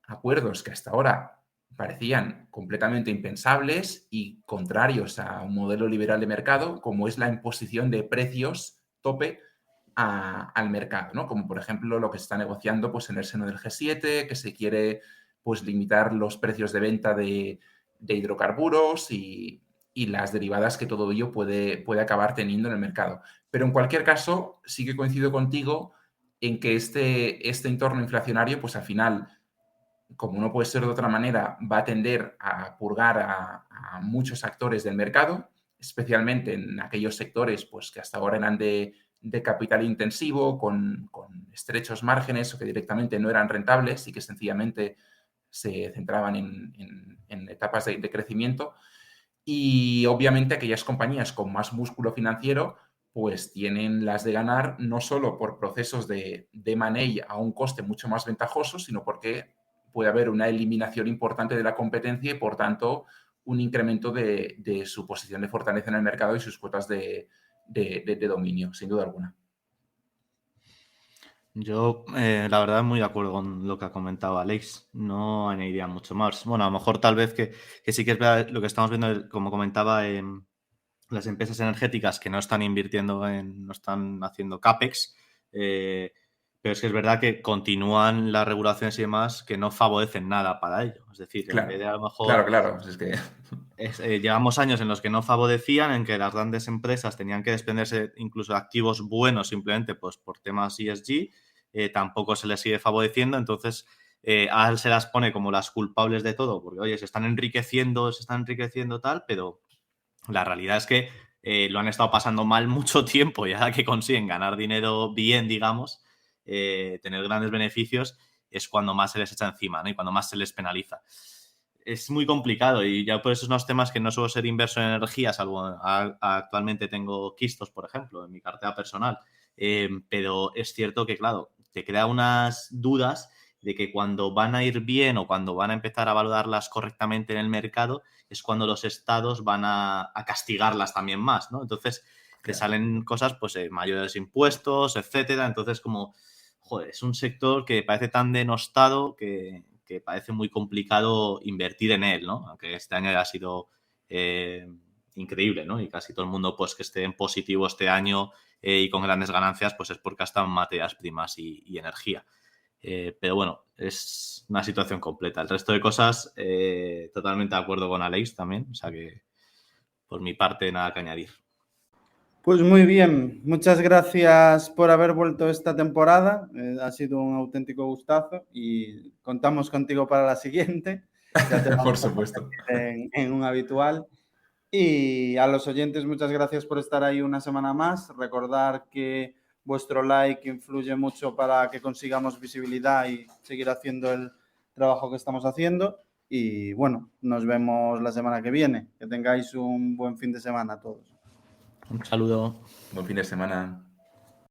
acuerdos que hasta ahora parecían completamente impensables y contrarios a un modelo liberal de mercado, como es la imposición de precios tope al mercado, ¿no? Como por ejemplo lo que se está negociando pues, en el seno del G7, que se quiere pues, limitar los precios de venta de hidrocarburos y las derivadas que todo ello puede acabar teniendo en el mercado. Pero en cualquier caso, sí que coincido contigo en que este entorno inflacionario, pues al final, como no puede ser de otra manera, va a tender a purgar a muchos actores del mercado, especialmente en aquellos sectores pues, que hasta ahora eran de capital intensivo, con estrechos márgenes o que directamente no eran rentables y que sencillamente se centraban en etapas de crecimiento. Y obviamente aquellas compañías con más músculo financiero pues tienen las de ganar no solo por procesos de M&A a un coste mucho más ventajoso, sino porque puede haber una eliminación importante de la competencia y, por tanto, un incremento de su posición de fortaleza en el mercado y sus cuotas de dominio, sin duda alguna. Yo, la verdad, muy de acuerdo con lo que ha comentado Alex. No añadiría mucho más. Bueno, a lo mejor tal vez que sí que es verdad lo que estamos viendo, como comentaba, las empresas energéticas que no están invirtiendo no están haciendo CAPEX, pero es que es verdad que continúan las regulaciones y demás que no favorecen nada para ello. Es decir, en vez de a lo mejor... Claro. Es que... llevamos años en los que no favorecían, en que las grandes empresas tenían que desprenderse incluso de activos buenos simplemente pues, por temas ESG, tampoco se les sigue favoreciendo, entonces ahora se las pone como las culpables de todo, porque oye, se están enriqueciendo tal, pero la realidad es que lo han estado pasando mal mucho tiempo y ahora que consiguen ganar dinero bien, digamos, tener grandes beneficios, es cuando más se les echa encima, ¿no? Y cuando más se les penaliza. Es muy complicado y ya por esos unos temas que no suelo ser inverso en energía, salvo actualmente tengo quistos, por ejemplo, en mi cartera personal. Pero es cierto que, claro, te crea unas dudas de que cuando van a ir bien o cuando van a empezar a valorarlas correctamente en el mercado es cuando los estados van a castigarlas también más, ¿no? Entonces te salen cosas, pues mayores impuestos, etcétera. Entonces como, joder, es un sector que parece tan denostado que parece muy complicado invertir en él, ¿no? Aunque este año haya sido increíble, ¿no? Y casi todo el mundo, pues, que esté en positivo este año y con grandes ganancias, pues es porque ha estado en materias primas y energía. Pero bueno, es una situación completa. El resto de cosas, totalmente de acuerdo con Alex también. O sea que, por mi parte, nada que añadir. Pues muy bien, muchas gracias por haber vuelto esta temporada. Ha sido un auténtico gustazo y contamos contigo para la siguiente. Ya te vamos Por supuesto. en un habitual. Y a los oyentes, muchas gracias por estar ahí una semana más. Recordar que vuestro like influye mucho para que consigamos visibilidad y seguir haciendo el trabajo que estamos haciendo. Y bueno, nos vemos la semana que viene. Que tengáis un buen fin de semana a todos. Un saludo. Buen fin de semana.